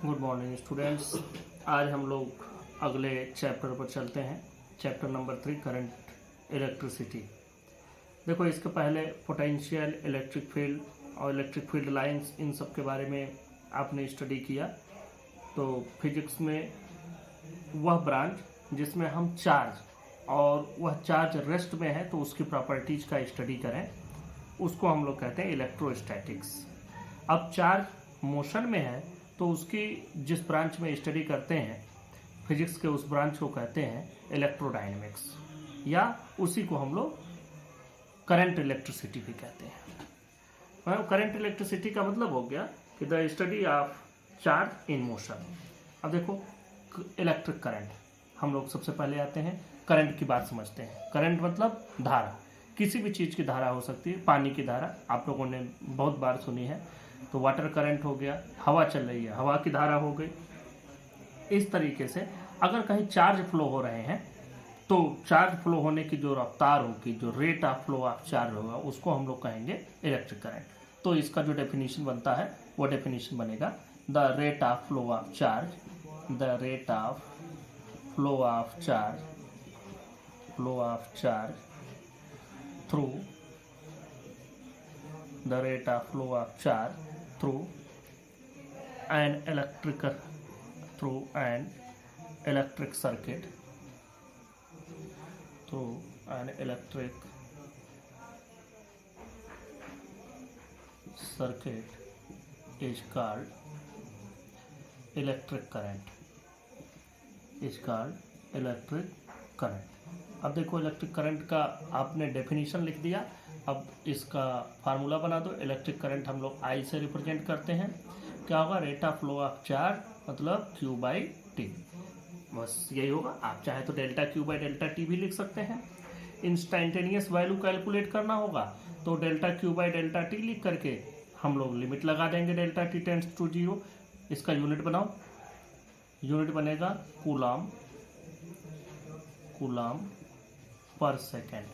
Good morning students. आज हम लोग अगले चैप्टर पर चलते हैं। Chapter number 3 current electricity. देखो, इसके पहले पोटेंशियल, इलेक्ट्रिक फील्ड और इलेक्ट्रिक फील्ड लाइंस, इन सब के बारे में आपने स्टडी किया। तो फिजिक्स में वह ब्रांच जिसमें हम चार्ज और वह चार्ज रेस्ट में है तो उसकी प्रॉपर्टीज का स्टडी करें, उसको हम लोग कहते हैं इलेक्ट्रोस्टैटिक्स। अब चार्ज मोशन में है तो उसकी जिस ब्रांच में स्टडी करते हैं फिजिक्स के, उस ब्रांच को कहते हैं इलेक्ट्रोडायनेमिक्स, या उसी को हम लोग करंट इलेक्ट्रिसिटी भी कहते हैं। करंट इलेक्ट्रिसिटी का मतलब हो गया कि the study of charge in motion. अब देखो, इलेक्ट्रिक करंट, हम लोग सबसे पहले आते हैं करंट की बात समझते हैं। करंट मतलब धारा, किसी भी चीज़ की धारा हो सकती है। पानी की धारा आप लोगों ने बहुत बार सुनी है, तो वाटर करंट हो गया। हवा चल रही है, हवा की धारा हो गई। इस तरीके से अगर कहीं चार्ज फ्लो हो रहे हैं तो चार्ज फ्लो होने की जो रफ्तार होगी, जो rate of flow of charge होगा, उसको हम लोग कहेंगे इलेक्ट्रिक करंट। तो इसका जो डेफिनेशन बनता है वो डेफिनेशन बनेगा the rate of flow of charge, the rate of flow of charge, flow of charge through the rate of flow of charge through an electric circuit, through an electric circuit is called electric current, is called electric current। अब देखो, electric current का आपने definition लिख दिया। अब इसका formula बना दो। इलेक्ट्रिक करंट हम लोग आई से रिप्रेजेंट करते हैं। क्या होगा? Rate of flow of charge मतलब Q बाई टी, बस यही होगा। आप चाहे तो delta Q by delta T भी लिख सकते हैं। इंस्टेंटेनियस वैल्यू कैलकुलेट करना होगा तो delta Q by delta T लिख करके हम लोग लिमिट लगा देंगे, डेल्टा टी टेंड्स टू 0। इसका यूनिट बनाओ, यूनिट बनेगा कूलम, कूलम पर सेकेंड,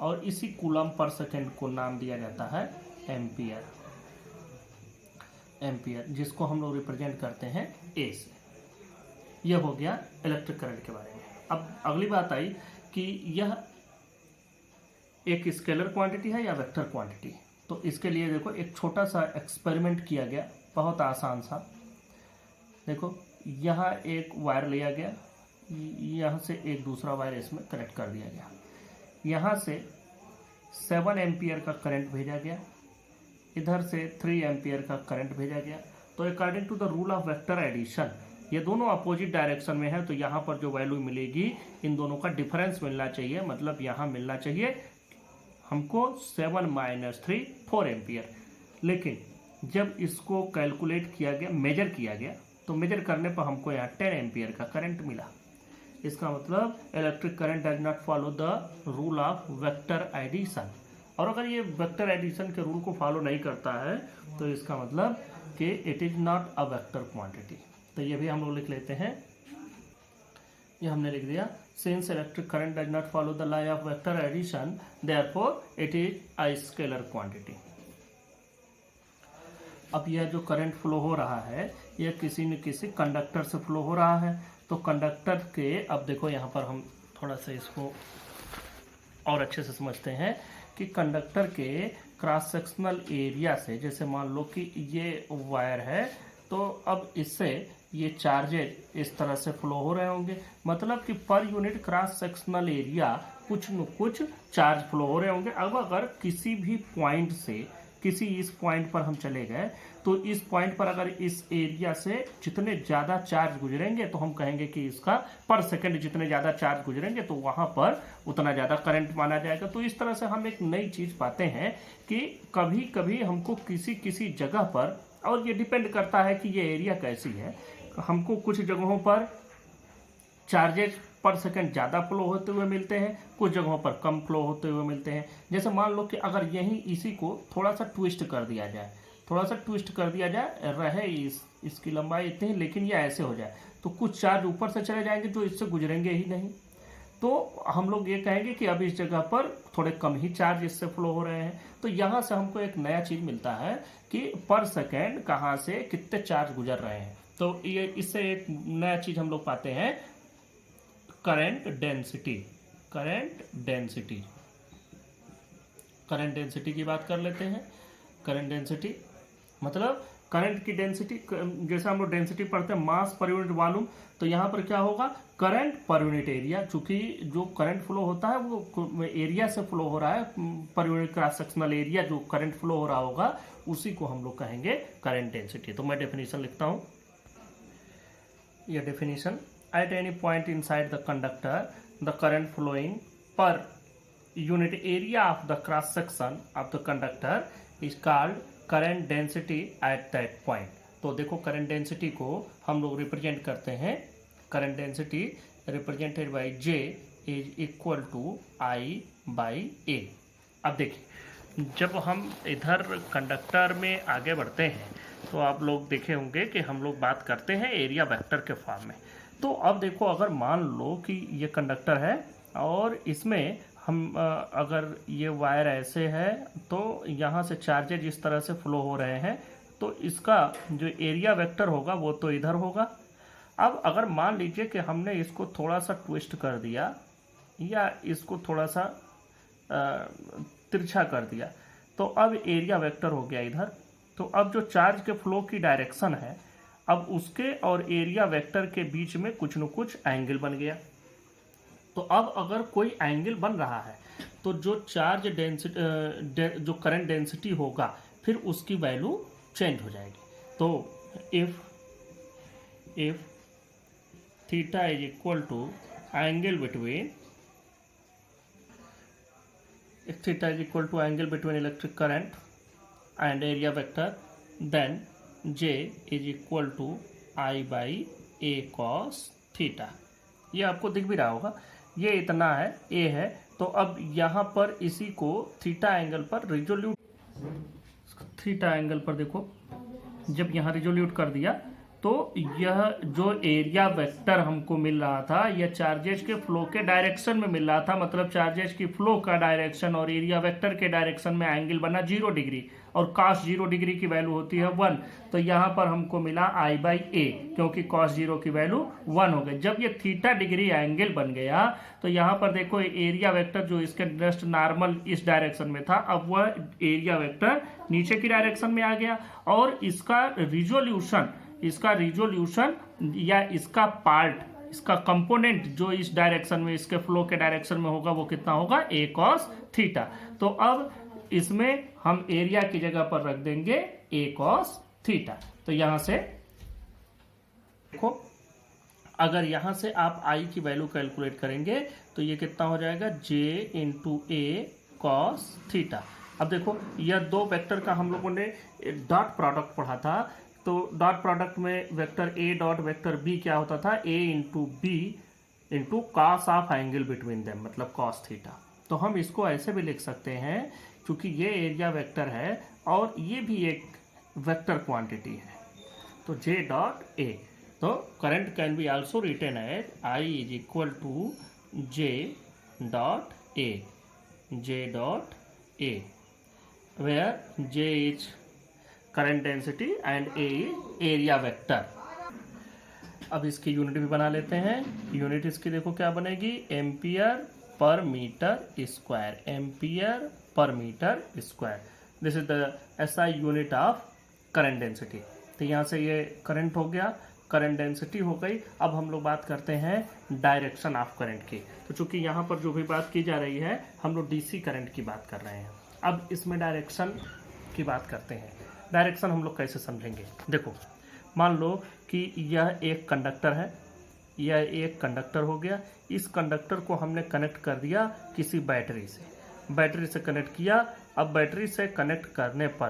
और इसी कूलम पर सेकेंड को नाम दिया जाता है एम्पियर, एम्पियर, जिसको हम लोग रिप्रेजेंट करते हैं ए से। यह हो गया इलेक्ट्रिक करंट के बारे में। अब अगली बात आई कि यह एक स्केलर क्वांटिटी है या वेक्टर क्वांटिटी। तो इसके लिए देखो, एक छोटा सा एक्सपेरिमेंट किया गया, बहुत आसान सा। देखो, यहाँ एक वायर लिया गया, यहाँ से एक दूसरा वायर इसमें कनेक्ट कर दिया गया। यहाँ से 7 एम्पियर का करंट भेजा गया, इधर से 3 एम्पियर का करंट भेजा गया। तो according to the rule of vector addition, ये दोनों अपोजिट डायरेक्शन में है, तो यहाँ पर जो वैल्यू मिलेगी इन दोनों का डिफरेंस मिलना चाहिए। मतलब यहाँ मिलना चाहिए हमको 7 माइनस 3 4 एम्पियर। लेकिन जब इसको कैलकुलेट किया गया, मेजर किया गया, तो मेजर करने पर हमको यहाँ 10 एम्पियर का करंट मिला। इसका मतलब electric current does not follow the rule of vector addition. और अगर ये वेक्टर एडिशन के रूल को फॉलो नहीं करता है तो इसका मतलब कि it is not a vector quantity. तो ये भी हम लोग लिख लेते हैं, ये हमने लिख दिया, since electric current does not follow the law of vector addition therefore it is a scalar quantity. अब यह जो करंट फ्लो हो रहा है यह किसी न किसी कंडक्टर से फ्लो हो रहा है। तो कंडक्टर के, अब देखो यहाँ पर हम थोड़ा सा इसको और अच्छे से समझते हैं कि कंडक्टर के क्रॉस सेक्शनल एरिया से, जैसे मान लो कि ये वायर है, तो अब इससे ये चार्जेज इस तरह से फ्लो हो रहे होंगे। मतलब कि पर यूनिट क्रॉस सेक्शनल एरिया कुछ न कुछ चार्ज फ्लो हो रहे होंगे। अब अगर किसी भी पॉइंट से किसी इस पॉइंट पर हम चले गए तो इस पॉइंट पर अगर इस एरिया से जितने ज़्यादा चार्ज गुजरेंगे तो हम कहेंगे कि इसका पर सेकंड जितने ज़्यादा चार्ज गुजरेंगे तो वहाँ पर उतना ज़्यादा करंट माना जाएगा। तो इस तरह से हम एक नई चीज़ पाते हैं कि कभी कभी हमको किसी किसी जगह पर, और ये डिपेंड करता है कि ये एरिया कैसी है, हमको कुछ जगहों पर चार्जेज पर सेकंड ज़्यादा फ्लो होते हुए मिलते हैं, कुछ जगहों पर कम फ्लो होते हुए मिलते हैं। जैसे मान लो कि अगर यहीं इसी को थोड़ा सा ट्विस्ट कर दिया जाए, थोड़ा सा ट्विस्ट कर दिया जाए, रहे इसकी लंबाई इतनी, लेकिन ये ऐसे हो जाए तो कुछ चार्ज ऊपर से चले जाएंगे जो इससे गुजरेंगे ही नहीं। तो हम लोग ये कहेंगे कि अब इस जगह पर थोड़े कम ही चार्ज इससे फ्लो हो रहे हैं। तो यहाँ से हमको एक नया चीज मिलता है कि पर सेकेंड कहाँ से कितने चार्ज गुजर रहे हैं। तो ये इससे एक नया चीज हम लोग पाते हैं, current density. Current density, current density की बात कर लेते हैं। करंट डेंसिटी मतलब करंट की डेंसिटी, जैसे हम लोग डेंसिटी पढ़ते हैं मास पर यूनिट वॉल्यूम, तो यहाँ पर क्या होगा, करंट पर यूनिट एरिया। चूंकि जो करंट फ्लो होता है वो एरिया से फ्लो हो रहा है, पर यूनिट क्रॉस सेक्शनल एरिया जो करंट फ्लो हो रहा होगा उसी को हम लोग कहेंगे करंट डेंसिटी। तो मैं डेफिनेशन लिखता हूँ, यह definition, at any point inside the conductor the current flowing per unit area of the cross section of the conductor is called current density at that point। तो देखो करंट डेंसिटी को हम लोग रिप्रेजेंट करते हैं, current density represented by J is equal to I by A। अब देखिए जब हम इधर कंडक्टर में आगे बढ़ते हैं तो आप लोग देखे होंगे कि हम लोग बात करते हैं एरिया वेक्टर के फॉर्म में। तो अब देखो अगर मान लो कि ये कंडक्टर है और इसमें हम अगर ये वायर ऐसे है तो यहाँ से चार्जेज इस तरह से फ्लो हो रहे हैं, तो इसका जो एरिया वेक्टर होगा वो तो इधर होगा। अब अगर मान लीजिए कि हमने इसको थोड़ा सा ट्विस्ट कर दिया या इसको थोड़ा सा तिरछा कर दिया, तो अब एरिया वेक्टर हो गया इधर। तो अब जो चार्ज के फ्लो की डायरेक्शन है, अब उसके और एरिया वेक्टर के बीच में कुछ न कुछ एंगल बन गया। तो अब अगर कोई एंगल बन रहा है तो जो चार्ज डेंसिटी, जो करंट डेंसिटी होगा फिर उसकी वैल्यू चेंज हो जाएगी। तो if theta is equal to angle between, if theta is equal to angle between electric current and area vector, then J is equal to I by A cos theta। ये आपको दिख भी रहा होगा, ये इतना है, A है। तो अब यहाँ पर इसी को थीटा एंगल पर रिजोल्यूट, थीटा एंगल पर देखो जब यहाँ रिजोल्यूट कर दिया तो यह जो एरिया वेक्टर हमको मिल रहा था यह चार्जेस के फ्लो के डायरेक्शन में मिल रहा था। मतलब चार्जेस की फ्लो का डायरेक्शन और एरिया वेक्टर के डायरेक्शन में एंगल बना 0 डिग्री और cos 0 डिग्री की वैल्यू होती है 1। तो यहाँ पर हमको मिला I बाई A, क्योंकि cos 0 की वैल्यू 1 हो गई। जब ये थीटा डिग्री एंगल बन गया तो यहाँ पर देखो एरिया वेक्टर जो इसके जस्ट नॉर्मल इस डायरेक्शन में था, अब वह एरिया वेक्टर नीचे की डायरेक्शन में आ गया और इसका रिजोल्यूशन या इसका पार्ट, इसका कंपोनेंट जो इस डायरेक्शन में इसके फ्लो के डायरेक्शन में होगा वो कितना होगा, A cos थीटा। तो अब इसमें हम एरिया की जगह पर रख देंगे A cos थीटा। तो यहां से देखो अगर यहां से आप I की वैल्यू कैलकुलेट करेंगे तो ये कितना हो जाएगा, J into A cos theta. अब देखो यह दो वेक्टर का हम लोगों ने डॉट प्रोडक्ट पढ़ा था, तो डॉट प्रोडक्ट में vector A dot vector B क्या होता था, A into B into cos of angle between them, मतलब कॉस थीटा। तो हम इसको ऐसे भी लिख सकते हैं क्योंकि ये एरिया वेक्टर है और ये भी एक वेक्टर क्वांटिटी है, तो J डॉट A। तो current can be also written as I is equal to J dot A, J dot A, where J is current density and A is area vector. अब इसकी unit भी बना लेते हैं। Unit इसकी देखो क्या बनेगी, ampere per metre square, ampere per metre square. This is the SI unit of current density. तो यहाँ से ये करंट हो गया, करंट डेंसिटी हो गई। अब हम लोग बात करते हैं डायरेक्शन ऑफ करंट की। तो चूंकि यहाँ पर जो भी बात की जा रही है हम लोग DC करंट की बात कर रहे हैं। अब इसमें डायरेक्शन की बात करते हैं। डायरेक्शन हम लोग कैसे समझेंगे, देखो मान लो कि यह एक कंडक्टर है, यह एक कंडक्टर हो गया। इस कंडक्टर को हमने कनेक्ट कर दिया किसी बैटरी से, बैटरी से कनेक्ट किया। अब बैटरी से कनेक्ट करने पर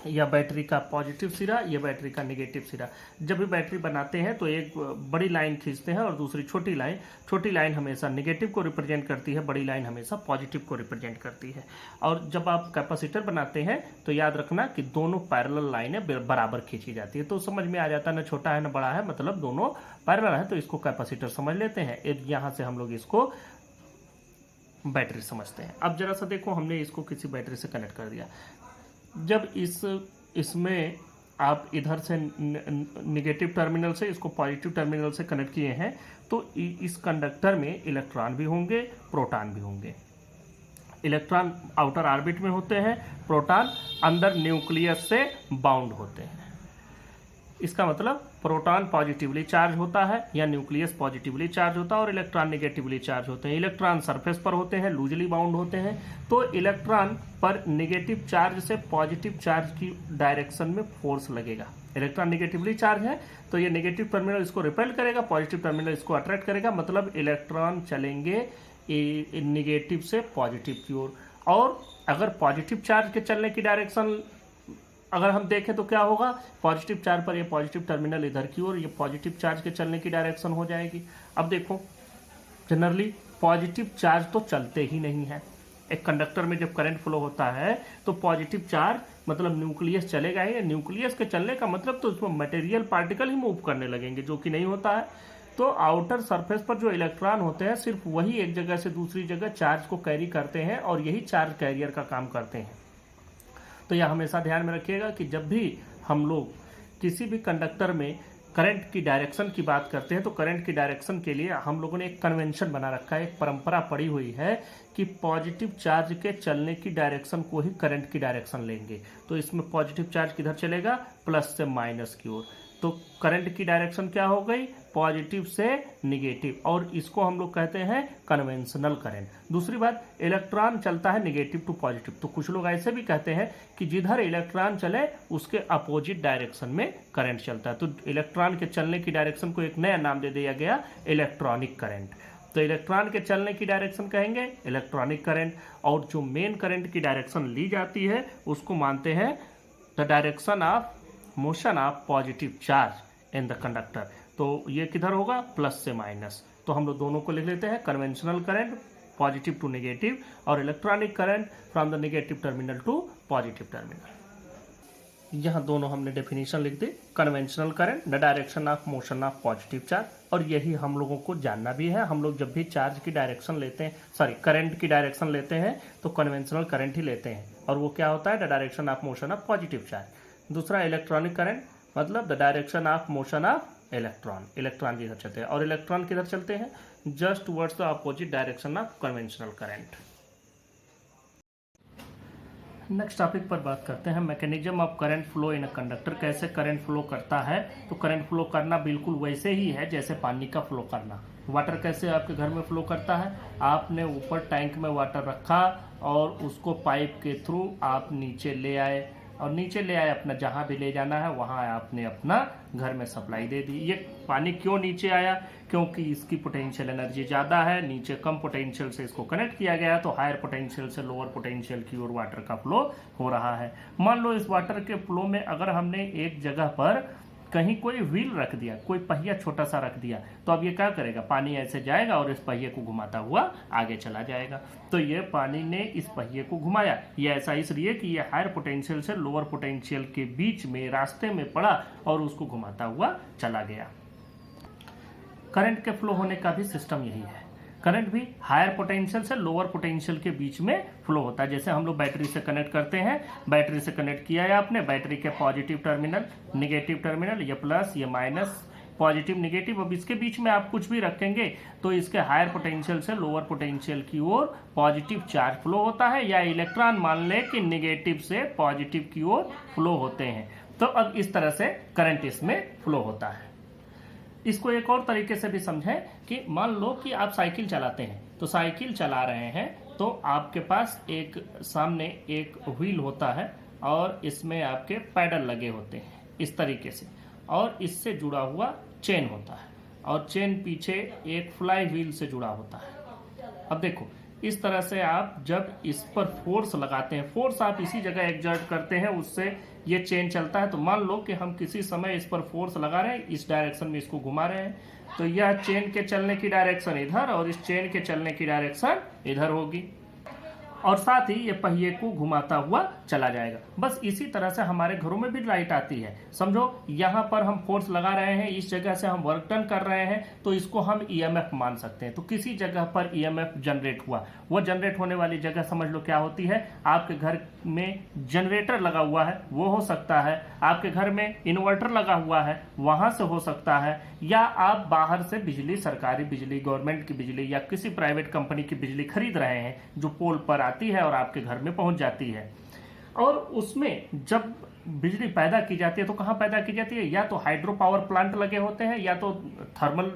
या बैटरी का पॉजिटिव सिरा, या बैटरी का नेगेटिव सिरा। जब भी बैटरी बनाते हैं तो एक बड़ी लाइन खींचते हैं और दूसरी छोटी लाइन हमेशा नेगेटिव को रिप्रेजेंट करती है, बड़ी लाइन हमेशा पॉजिटिव को रिप्रेजेंट करती है। और जब आप कैपेसिटर बनाते हैं तो याद रखना कि दोनों पैरेलल लाइनें बराबर खींची जाती है, तो समझ में आ जाता है ना छोटा है ना बड़ा है, मतलब दोनों पैरेलल है, तो इसको कैपेसिटर समझ लेते हैं। यहाँ से हम लोग इसको बैटरी समझते हैं। अब जरा सा देखो, हमने इसको किसी बैटरी से कनेक्ट कर दिया। जब इसमें आप इधर से नेगेटिव टर्मिनल से इसको पॉजिटिव टर्मिनल से कनेक्ट किए हैं, तो इस कंडक्टर में इलेक्ट्रॉन भी होंगे, प्रोटॉन भी होंगे। इलेक्ट्रॉन आउटर ऑर्बिट में होते हैं, प्रोटॉन अंदर न्यूक्लियस से बाउंड होते हैं। इसका मतलब प्रोटॉन पॉजिटिवली चार्ज होता है या न्यूक्लियस पॉजिटिवली चार्ज होता है और इलेक्ट्रॉन नेगेटिवली चार्ज होते हैं। इलेक्ट्रॉन सरफेस पर होते हैं, लूजली बाउंड होते हैं, तो इलेक्ट्रॉन पर नेगेटिव चार्ज से पॉजिटिव चार्ज की डायरेक्शन में फोर्स लगेगा। इलेक्ट्रॉन नेगेटिवली चार्ज है तो ये नेगेटिव टर्मिनल इसको रिपेल करेगा, पॉजिटिव टर्मिनल इसको अट्रैक्ट करेगा, मतलब इलेक्ट्रॉन चलेंगे नेगेटिव से पॉजिटिव की ओर। और अगर पॉजिटिव चार्ज के चलने की डायरेक्शन अगर हम देखें तो क्या होगा, पॉजिटिव चार्ज पर ये पॉजिटिव टर्मिनल इधर की ओर, ये पॉजिटिव चार्ज के चलने की डायरेक्शन हो जाएगी। अब देखो, जनरली पॉजिटिव चार्ज तो चलते ही नहीं है। एक कंडक्टर में जब करंट फ्लो होता है तो पॉजिटिव चार्ज मतलब न्यूक्लियस चलेगा ही। न्यूक्लियस के चलने का मतलब तो उसमें मटेरियल पार्टिकल ही मूव करने लगेंगे, जो कि नहीं होता है। तो आउटर सरफेस पर जो इलेक्ट्रॉन होते हैं सिर्फ वही एक जगह से दूसरी जगह चार्ज को कैरी करते हैं और यही चार्ज कैरियर का काम करते हैं। तो यह हमेशा ध्यान में रखिएगा कि जब भी हम लोग किसी भी कंडक्टर में करंट की डायरेक्शन की बात करते हैं तो करंट की डायरेक्शन के लिए हम लोगों ने एक कन्वेंशन बना रखा है, एक परंपरा पड़ी हुई है कि पॉजिटिव चार्ज के चलने की डायरेक्शन को ही करंट की डायरेक्शन लेंगे। तो इसमें पॉजिटिव चार्ज किधर चलेगा, प्लस से माइनस की ओर। तो करंट की डायरेक्शन क्या हो गई, पॉजिटिव से निगेटिव, और इसको हम लोग कहते हैं कन्वेंशनल करंट। दूसरी बात, इलेक्ट्रॉन चलता है निगेटिव टू पॉजिटिव, तो कुछ लोग ऐसे भी कहते हैं कि जिधर इलेक्ट्रॉन चले उसके अपोजिट डायरेक्शन में करंट चलता है। तो इलेक्ट्रॉन के चलने की डायरेक्शन को एक नया नाम दे दिया गया, इलेक्ट्रॉनिक करंट। तो इलेक्ट्रॉन के चलने की डायरेक्शन कहेंगे इलेक्ट्रॉनिक करंट, और जो मेन करंट की डायरेक्शन ली जाती है उसको मानते हैं the direction of motion of positive charge in the conductor. तो ये किधर होगा, प्लस से माइनस। तो हम लोग दोनों को लिख लेते हैं, conventional current positive to negative और electronic current from the negative terminal to positive terminal. यहाँ दोनों हमने डेफिनेशन लिख दी, conventional current the direction of motion of positive charge, और यही हम लोगों को जानना भी है। हम लोग जब भी चार्ज की डायरेक्शन लेते हैं, सॉरी करंट की डायरेक्शन लेते हैं तो कन्वेंशनल करंट ही लेते हैं, और वो क्या होता है, the direction of motion of positive charge. दूसरा इलेक्ट्रॉनिक करंट मतलब the direction of motion of electron, electron जिधर चलते हैं, और इलेक्ट्रॉन किधर चलते हैं, just towards the opposite direction of conventional current. Next topic पर बात करते हैं, mechanism of current flow in a conductor. कैसे करंट फ्लो करता है, तो करंट फ्लो करना बिल्कुल वैसे ही है जैसे पानी का फ्लो करना। वाटर कैसे आपके घर में फ्लो करता है, आपने ऊपर टैंक में वाटर रखा और उसको पाइप के थ्रू आप नीचे ले आए, और नीचे ले आए अपना जहाँ भी ले जाना है वहाँ आपने अपना घर में सप्लाई दे दी। ये पानी क्यों नीचे आया, क्योंकि इसकी पोटेंशियल एनर्जी ज़्यादा है, नीचे कम पोटेंशियल से इसको कनेक्ट किया गया, तो हायर पोटेंशियल से लोअर पोटेंशियल की ओर वाटर का फ्लो हो रहा है। मान लो इस वाटर के फ्लो में अगर हमने एक जगह पर कहीं कोई व्हील रख दिया, कोई पहिया छोटा सा रख दिया, तो अब ये क्या करेगा, पानी ऐसे जाएगा और इस पहिए को घुमाता हुआ आगे चला जाएगा। तो ये पानी ने इस पहिए को घुमाया, ये ऐसा इसलिए कि ये हायर पोटेंशियल से लोअर पोटेंशियल के बीच में रास्ते में पड़ा और उसको घुमाता हुआ चला गया। करंट के फ्लो होने का भी सिस्टम यही है। करंट भी हायर पोटेंशियल से लोअर पोटेंशियल के बीच में फ्लो होता है। जैसे हम लोग बैटरी से कनेक्ट करते हैं, बैटरी से कनेक्ट किया है आपने, बैटरी के पॉजिटिव टर्मिनल, नेगेटिव टर्मिनल, ये प्लस ये माइनस, पॉजिटिव नेगेटिव, अब इसके बीच में आप कुछ भी रखेंगे तो इसके हायर पोटेंशियल से लोअर पोटेंशियल की ओर पॉजिटिव चार्ज फ्लो होता है, या इलेक्ट्रॉन मान ले कि नेगेटिव से पॉजिटिव की ओर फ्लो होते हैं। तो अब इस तरह से करंट इसमें फ्लो होता है। इसको एक और तरीके से भी समझें कि मान लो कि आप साइकिल चलाते हैं, तो साइकिल चला रहे हैं तो आपके पास एक सामने एक व्हील होता है और इसमें आपके पैडल लगे होते हैं इस तरीके से, और इससे जुड़ा हुआ चेन होता है, और चेन पीछे एक फ्लाई व्हील से जुड़ा होता है। अब देखो, इस तरह से आप जब इस पर फोर्स लगाते हैं, फोर्स आप इसी जगह एग्जर्ट करते हैं, उससे ये चेन चलता है। तो मान लो कि हम किसी समय इस पर फोर्स लगा रहे हैं, इस डायरेक्शन में इसको घुमा रहे हैं, तो यह चेन के चलने की डायरेक्शन इधर और इस चेन के चलने की डायरेक्शन इधर होगी, और साथ ही ये पहिए को घुमाता हुआ चला जाएगा। बस इसी तरह से हमारे घरों में भी लाइट आती है। समझो यहाँ पर हम फोर्स लगा रहे हैं, इस जगह से हम वर्क डन कर रहे हैं, तो इसको हम ईएमएफ मान सकते हैं। तो किसी जगह पर ईएमएफ जनरेट हुआ, वो जनरेट होने वाली जगह समझ लो क्या होती है। आपके घर में जनरेटर लगा हुआ है, वो हो सकता है। आपके घर में इन्वर्टर लगा हुआ है, वहां से हो सकता है। या आप बाहर से बिजली, सरकारी बिजली, गवर्नमेंट की बिजली या किसी प्राइवेट कंपनी की बिजली खरीद रहे हैं, जो पोल पर आती है और आपके घर में पहुंच जाती है। और उसमें जब बिजली पैदा की जाती है तो कहाँ पैदा की जाती है? या तो हाइड्रो पावर प्लांट लगे होते हैं, या तो थर्मल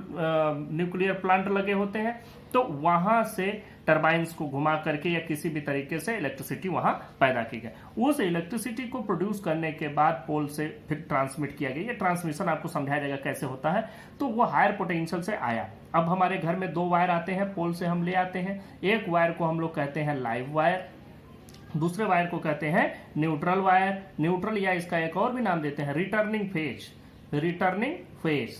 न्यूक्लियर प्लांट लगे होते हैं। तो वहां से टरबाइंस को घुमा करके या किसी भी तरीके से इलेक्ट्रिसिटी वहां पैदा की गई। उस इलेक्ट्रिसिटी को प्रोड्यूस करने के बाद पोल से फिर ट्रांसमिट किया गया। ये ट्रांसमिशन आपको समझाया जाएगा कैसे होता है। तो वो हायर पोटेंशियल से आया। अब हमारे घर में 2 वायर आते हैं, पोल से हम ले आते हैं। एक वायर को हम लोग कहते हैं लाइव वायर, दूसरे वायर को कहते हैं न्यूट्रल वायर। न्यूट्रल या इसका एक और भी नाम देते हैं रिटर्निंग फेज। रिटर्निंग फेज,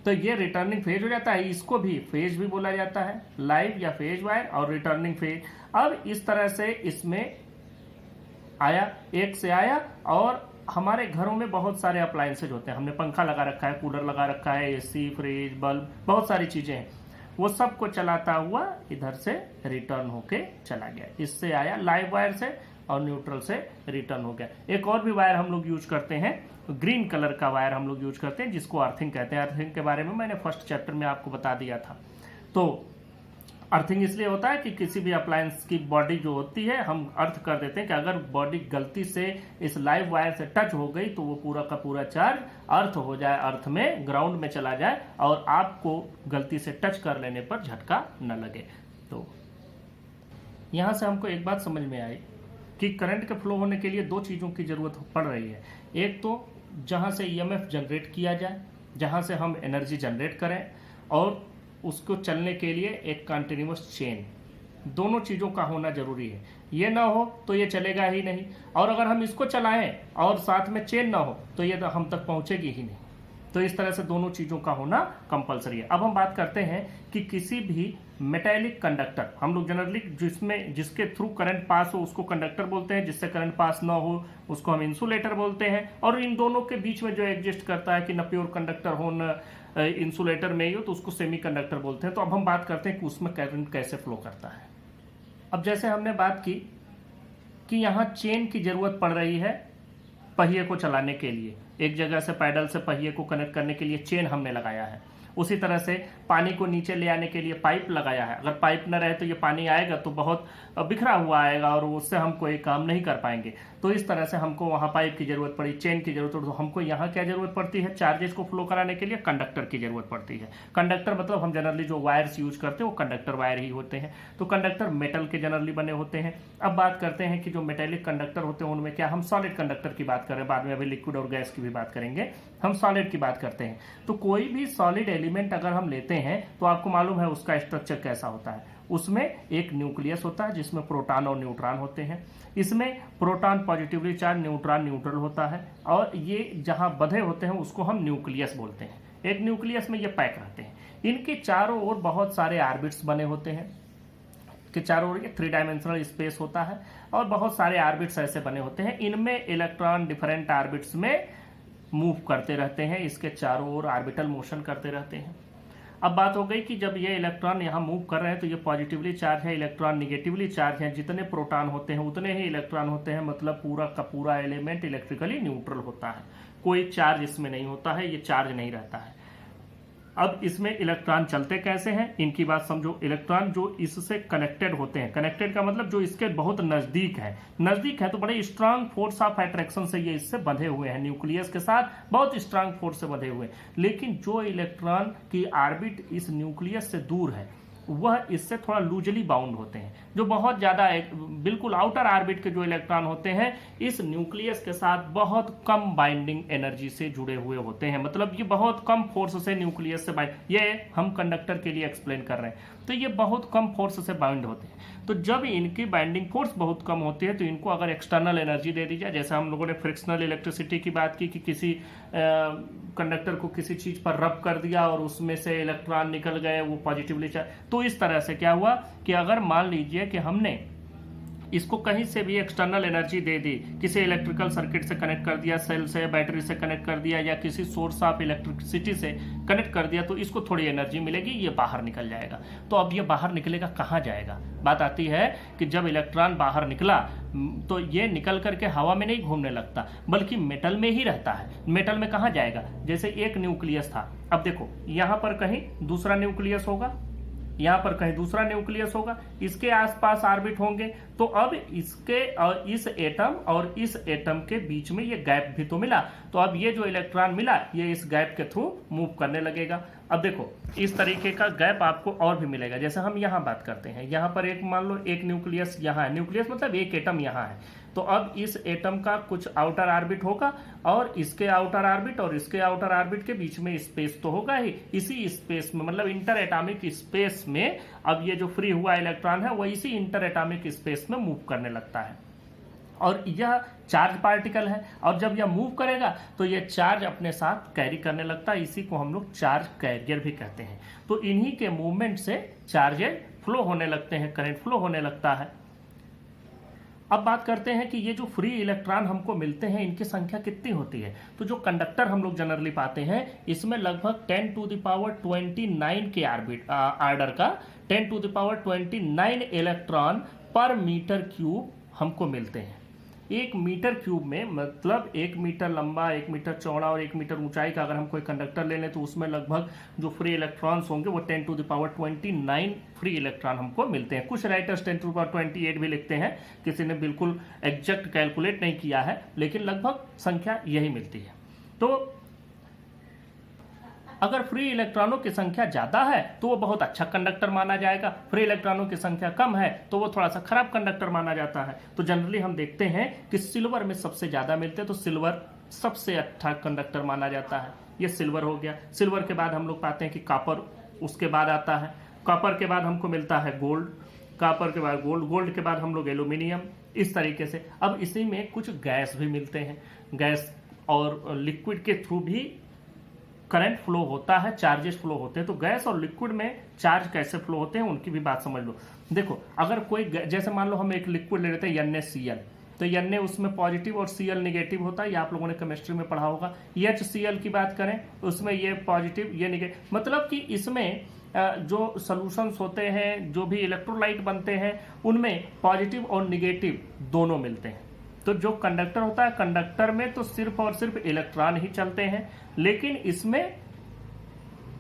तो ये रिटर्निंग फेज हो जाता है। इसको भी फेज भी बोला जाता है, लाइव या फेज वायर और रिटर्निंग फेज। अब इस तरह से इसमें आया, एक से आया। और हमारे घरों में बहुत सारे अप्लायंसेज होते हैं। हमने पंखा लगा रखा है, कूलर लगा रखा है, एसी, फ्रिज, बल्ब, बहुत सारी चीजें हैं। वो सबको चलाता हुआ इधर से रिटर्न होके चला गया। इससे आया लाइव वायर से और न्यूट्रल से रिटर्न हो गया। एक और भी वायर हम लोग यूज करते हैं, ग्रीन कलर का वायर हम लोग यूज करते हैं, जिसको अर्थिंग कहते हैं। अर्थिंग के बारे में मैंने फर्स्ट चैप्टर में आपको बता दिया था। तो अर्थिंग इसलिए होता है कि किसी भी अप्लायंस की बॉडी जो होती है, हम अर्थ कर देते हैं कि अगर बॉडी गलती से इस लाइव वायर से टच हो गई तो वो पूरा का पूरा चार्ज अर्थ हो जाए, अर्थ में, ग्राउंड में चला जाए और आपको गलती से टच कर लेने पर झटका न लगे। तो यहां से हमको एक बात समझ में आई कि करंट के फ्लो होने के लिए 2 चीजों की जरूरत पड़ रही है। एक तो जहां से ईएमएफ जनरेट किया जाए, जहां से हम एनर्जी जनरेट करें, और उसको चलने के लिए एक कंटिन्यूअस चेन। दोनों चीजों का होना जरूरी है। ये ना हो तो ये चलेगा ही नहीं, और अगर हम इसको चलाएं और साथ में चेन ना हो तो ये हम तक पहुंचेगी ही नहीं। तो इस तरह से दोनों चीजों का होना कंपलसरी है। अब हम बात करते हैं कि किसी भी मेटेलिक कंडक्टर, हम लोग जनरली जिसके थ्रू करंट पास हो उसको कंडक्टर बोलते हैं, जिससे करंट पास ना हो उसको हम इंसुलेटर बोलते हैं। और इन दोनों के बीच में जो एग्जिस्ट करता है कि न प्योर कंडक्टर हो न इंसुलेटर में ही हो, तो उसको सेमी कंडक्टर बोलते हैं। तो अब हम बात करते हैं कि उसमें करंट कैसे फ्लो करता है। अब जैसे हमने बात की कि यहाँ चेन की जरूरत पड़ रही है पहिए को चलाने के लिए, एक जगह से पैडल से पहिए को कनेक्ट करने के लिए चेन हमने लगाया है। उसी तरह से पानी को नीचे ले आने के लिए पाइप लगाया है। अगर पाइप न रहे तो ये पानी आएगा तो बहुत बिखरा हुआ आएगा और उससे हम कोई काम नहीं कर पाएंगे। तो इस तरह से हमको वहाँ पाइप की जरूरत पड़ी, चेन की जरूरत पड़ी। तो हमको यहाँ क्या जरूरत पड़ती है? चार्जेस को फ्लो कराने के लिए कंडक्टर की जरूरत पड़ती है। कंडक्टर मतलब हम जनरली जो वायर्स यूज करते हैं वो कंडक्टर वायर ही होते हैं। तो कंडक्टर मेटल के जनरली बने होते हैं। अब बात करते हैं कि जो मेटेलिक कंडक्टर होते हैं उनमें क्या, हम सॉलिड कंडक्टर की बात करें, बाद में अभी लिक्विड और गैस की भी बात करेंगे, हम सॉलिड की बात करते हैं। तो कोई भी सॉलिड एलिमेंट अगर हम लेते हैं तो आपको मालूम है उसका स्ट्रक्चर कैसा होता है। उसमें एक न्यूक्लियस होता है जिसमें प्रोटॉन और न्यूट्रॉन होते हैं। इसमें proton positively charge, neutron neutral होता है, और ये जहां बंधे होते हैं उसको हम न्यूक्लियस बोलते हैं। एक न्यूक्लियस में ये पैक रहते हैं। इनके चारों ओर बहुत सारे ऑर्बिट्स बने होते हैं, के चारों ओर 3 डायमेंशनल स्पेस होता है और बहुत सारे ऑर्बिट्स ऐसे बने होते हैं। इनमें इलेक्ट्रॉन डिफरेंट ऑर्बिट्स में मूव करते रहते हैं, इसके चारों ओर ऑर्बिटल मोशन करते रहते हैं। अब बात हो गई कि जब ये इलेक्ट्रॉन यहाँ मूव कर रहे हैं तो ये पॉजिटिवली चार्ज है, इलेक्ट्रॉन निगेटिवली चार्ज है। जितने प्रोटॉन होते हैं उतने ही इलेक्ट्रॉन होते हैं, मतलब पूरा का पूरा एलिमेंट इलेक्ट्रिकली न्यूट्रल होता है। कोई चार्ज इसमें नहीं होता है, ये चार्ज नहीं रहता है। अब इसमें इलेक्ट्रॉन चलते कैसे हैं, इनकी बात समझो। इलेक्ट्रॉन जो इससे कनेक्टेड होते हैं, कनेक्टेड का मतलब जो इसके बहुत नजदीक है तो बड़े स्ट्रांग फोर्स ऑफ अट्रैक्शन से ये इससे बंधे हुए हैं, न्यूक्लियस के साथ बहुत स्ट्रांग फोर्स से बंधे हुए हैं। लेकिन जो इलेक्ट्रॉन की ऑर्बिट इस न्यूक्लियस से दूर है वह इससे थोड़ा लूजली बाउंड होते हैं। जो बहुत ज़्यादा बिल्कुल आउटर ऑर्बिट के जो इलेक्ट्रॉन होते हैं इस न्यूक्लियस के साथ बहुत कम बाइंडिंग एनर्जी से जुड़े हुए होते हैं, मतलब ये बहुत कम फोर्स से न्यूक्लियस से बाइंड, ये हम कंडक्टर के लिए एक्सप्लेन कर रहे हैं, तो ये बहुत कम फोर्स से बाइंड होते हैं। तो जब इनकी बाइंडिंग फोर्स बहुत कम होती है तो इनको अगर एक्सटर्नल एनर्जी दे दी जाए, जैसे हम लोगों ने फ्रिक्शनल इलेक्ट्रिसिटी की बात की कि किसी कंडक्टर को किसी चीज पर रब कर दिया और उसमें से इलेक्ट्रॉन निकल गए, वो पॉजिटिवली चार्ज, तो इस तरह से क्या हुआ कि अगर मान लीजिए कि हमने इसको कहीं से भी एक्सटर्नल एनर्जी दे दी, किसी इलेक्ट्रिकल सर्किट से कनेक्ट कर दिया, सेल से, बैटरी से कनेक्ट कर दिया या किसी सोर्स ऑफ इलेक्ट्रिसिटी से कनेक्ट कर दिया, तो इसको थोड़ी एनर्जी मिलेगी, ये बाहर निकल जाएगा। तो अब ये बाहर निकलेगा कहाँ जाएगा? बात आती है कि जब इलेक्ट्रॉन बाहर निकला तो ये निकल करके हवा में नहीं घूमने लगता बल्कि मेटल में ही रहता है। मेटल में कहाँ जाएगा? जैसे एक न्यूक्लियस था, अब देखो यहाँ पर कहीं दूसरा न्यूक्लियस होगा, यहाँ पर कहीं दूसरा न्यूक्लियस होगा, इसके आसपास ऑर्बिट होंगे, तो अब इसके और इस एटम और इस एटम के बीच में ये गैप भी तो मिला, तो अब ये जो इलेक्ट्रॉन मिला ये इस गैप के थ्रू मूव करने लगेगा। अब देखो इस तरीके का गैप आपको और भी मिलेगा। जैसे हम यहाँ बात करते हैं, यहाँ पर एक मान लो एक न्यूक्लियस यहाँ है, न्यूक्लियस मतलब एक एटम यहाँ है, तो अब इस एटम का कुछ आउटर ऑर्बिट होगा और इसके आउटर ऑर्बिट और इसके आउटर ऑर्बिट के बीच में स्पेस तो होगा ही, इसी स्पेस में मतलब इंटर एटॉमिक स्पेस में अब ये जो फ्री हुआ इलेक्ट्रॉन है वह इसी इंटर एटॉमिक स्पेस में मूव करने लगता है। और यह चार्ज पार्टिकल है और जब यह मूव करेगा तो यह चार्ज अपने साथ कैरी करने लगता है, इसी को हम लोग चार्ज कैरियर भी कहते हैं। तो इन्हीं के मूवमेंट से चार्जेज फ्लो होने लगते हैं, करंट फ्लो होने लगता है। अब बात करते हैं कि ये जो फ्री इलेक्ट्रॉन हमको मिलते हैं इनकी संख्या कितनी होती है। तो जो कंडक्टर हम लोग जनरली पाते हैं इसमें लगभग 10 टू द पावर 29 के आर्डर का 10 टू द पावर 29 इलेक्ट्रॉन पर मीटर क्यूब हमको मिलते हैं। 1 मीटर क्यूब में मतलब 1 मीटर लंबा, 1 मीटर चौड़ा और 1 मीटर ऊंचाई का अगर हम कोई कंडक्टर ले लें तो उसमें लगभग जो फ्री इलेक्ट्रॉन्स होंगे वो 10 to the power 29 free electron हमको मिलते हैं। कुछ राइटर्स 10 टू द पावर 28 भी लिखते हैं, किसी ने बिल्कुल एग्जैक्ट कैलकुलेट नहीं किया है, लेकिन लगभग संख्या यही मिलती है। तो अगर फ्री इलेक्ट्रॉनों की संख्या ज्यादा है तो वो बहुत अच्छा कंडक्टर माना जाएगा, फ्री इलेक्ट्रॉनों की संख्या कम है तो वो थोड़ा सा खराब कंडक्टर माना जाता है। तो जनरली हम देखते हैं कि सिल्वर में सबसे ज्यादा मिलते हैं, तो सिल्वर सबसे अच्छा कंडक्टर माना जाता है। ये सिल्वर हो गया। सिल्वर के बाद हम लोग पाते हैं कि कॉपर उसके बाद आता है, कॉपर के बाद हमको मिलता है गोल्ड, कॉपर के बाद गोल्ड, गोल्ड के बाद हम लोग एल्यूमिनियम, इस तरीके से। अब इसी में कुछ गैस भी मिलते हैं, गैस और लिक्विड के थ्रू भी करंट फ्लो होता है, चार्जेस फ्लो होते हैं। तो गैस और लिक्विड में चार्ज कैसे फ्लो होते हैं उनकी भी बात समझ लो। देखो अगर कोई जैसे मान लो हम एक लिक्विड ले लेते हैं NaCl, तो Na उसमें पॉजिटिव और Cl निगेटिव होता है, ये आप लोगों ने केमिस्ट्री में पढ़ा होगा। HCl की बात करें उसमें ये पॉजिटिव ये निगेटिव, मतलब कि इसमें जो सॉल्यूशंस होते हैं, जो भी इलेक्ट्रोलाइट बनते हैं उनमें पॉजिटिव और निगेटिव दोनों मिलते हैं। तो जो कंडक्टर होता है, कंडक्टर में तो सिर्फ और सिर्फ इलेक्ट्रॉन ही चलते हैं, लेकिन इसमें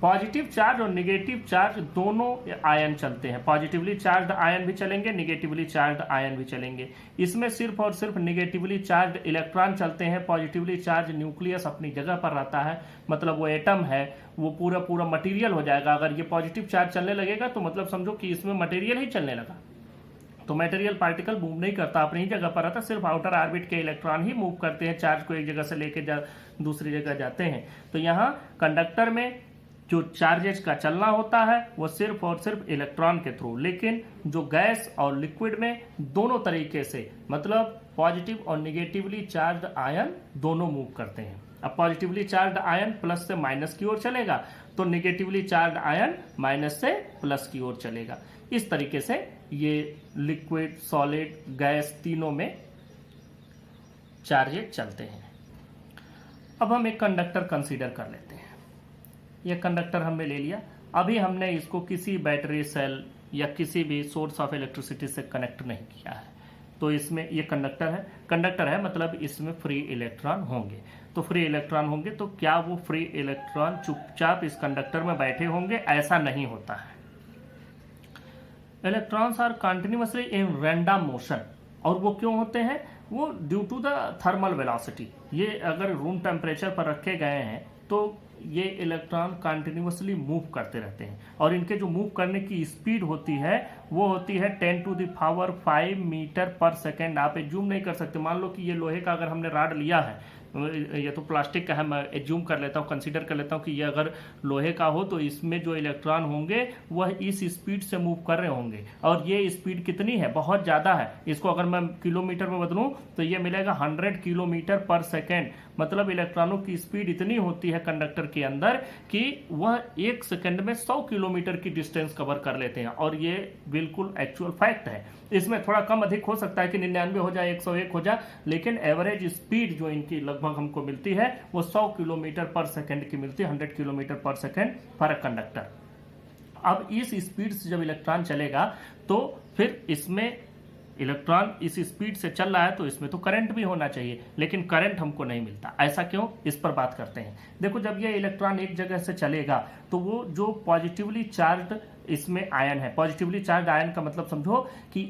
पॉजिटिव चार्ज और निगेटिव चार्ज दोनों आयन चलते हैं। पॉजिटिवली चार्ज्ड आयन भी चलेंगे, निगेटिवली चार्ज्ड आयन भी चलेंगे। इसमें सिर्फ और सिर्फ निगेटिवली चार्ज्ड इलेक्ट्रॉन चलते हैं, पॉजिटिवली चार्ज न्यूक्लियस अपनी जगह पर रहता है, मतलब वो एटम है वो पूरा पूरा मटेरियल हो जाएगा। अगर ये पॉजिटिव चार्ज चलने लगेगा तो मतलब समझो कि इसमें मटेरियल ही चलने लगा। तो मटेरियल पार्टिकल मूव नहीं करता, अपनी ही जगह पर रहता, सिर्फ आउटर ऑर्बिट के इलेक्ट्रॉन ही मूव करते हैं, चार्ज को एक जगह से लेके दूसरी जगह जाते हैं। तो यहाँ कंडक्टर में जो चार्जेस का चलना होता है वो सिर्फ और सिर्फ इलेक्ट्रॉन के थ्रू, लेकिन जो गैस और लिक्विड में दोनों तरीके से, मतलब पॉजिटिव और निगेटिवली चार्ज्ड आयन दोनों मूव करते हैं। अब पॉजिटिवली चार्ज्ड आयन प्लस से माइनस की ओर चलेगा, तो निगेटिवली चार्ज्ड आयन माइनस से प्लस की ओर चलेगा। इस तरीके से ये लिक्विड, सॉलिड, गैस तीनों में चार्जेस चलते हैं। अब हम एक कंडक्टर कंसीडर कर लेते हैं। ये कंडक्टर हमने ले लिया, अभी हमने इसको किसी बैटरी सेल या किसी भी सोर्स ऑफ इलेक्ट्रिसिटी से कनेक्ट नहीं किया है, तो इसमें ये कंडक्टर है मतलब इसमें फ्री इलेक्ट्रॉन होंगे। तो फ्री इलेक्ट्रॉन होंगे तो क्या वो फ्री इलेक्ट्रॉन चुपचाप इस कंडक्टर में बैठे होंगे? ऐसा नहीं होता है। Electrons are continuously in random motion, और वो क्यों होते हैं? वो due to the thermal velocity. ये अगर रूम टेम्परेचर पर रखे गए हैं तो ये इलेक्ट्रॉन कंटिन्यूअसली मूव करते रहते हैं और इनके जो मूव करने की स्पीड होती है वो होती है 10⁵ मीटर पर सेकेंड। आप जूम नहीं कर सकते। मान लो कि ये लोहे का अगर हमने रॉड लिया है, ये तो प्लास्टिक का है, मैं एज्यूम कर लेता हूँ, कंसीडर कर लेता हूँ कि ये अगर लोहे का हो तो इसमें जो इलेक्ट्रॉन होंगे वह इस स्पीड से मूव कर रहे होंगे और ये स्पीड कितनी है, बहुत ज़्यादा है। इसको अगर मैं किलोमीटर में बदलूँ तो ये मिलेगा 100 किलोमीटर पर सेकेंड। मतलब इलेक्ट्रॉनों की स्पीड इतनी होती है कंडक्टर के अंदर कि वह 1 सेकेंड में 100 किलोमीटर की डिस्टेंस कवर कर लेते हैं और ये बिल्कुल एक्चुअल फैक्ट है। इसमें थोड़ा कम अधिक हो सकता है कि 99 हो जाए, 101 हो जाए, लेकिन एवरेज स्पीड जो इनकी लगभग हमको मिलती है वो 100 किलोमीटर पर सेकेंड की मिलती है, 100 किलोमीटर पर सेकेंड फॉर अ कंडक्टर। अब इस स्पीड से जब इलेक्ट्रॉन चलेगा तो फिर इसमें इलेक्ट्रॉन इस स्पीड से चल रहा है तो इसमें तो करंट भी होना चाहिए, लेकिन करंट हमको नहीं मिलता। ऐसा क्यों, इस पर बात करते हैं। देखो, जब ये इलेक्ट्रॉन एक जगह से चलेगा तो वो जो पॉजिटिवली चार्ज इसमें आयन है, पॉजिटिवली चार्ज आयन का मतलब समझो कि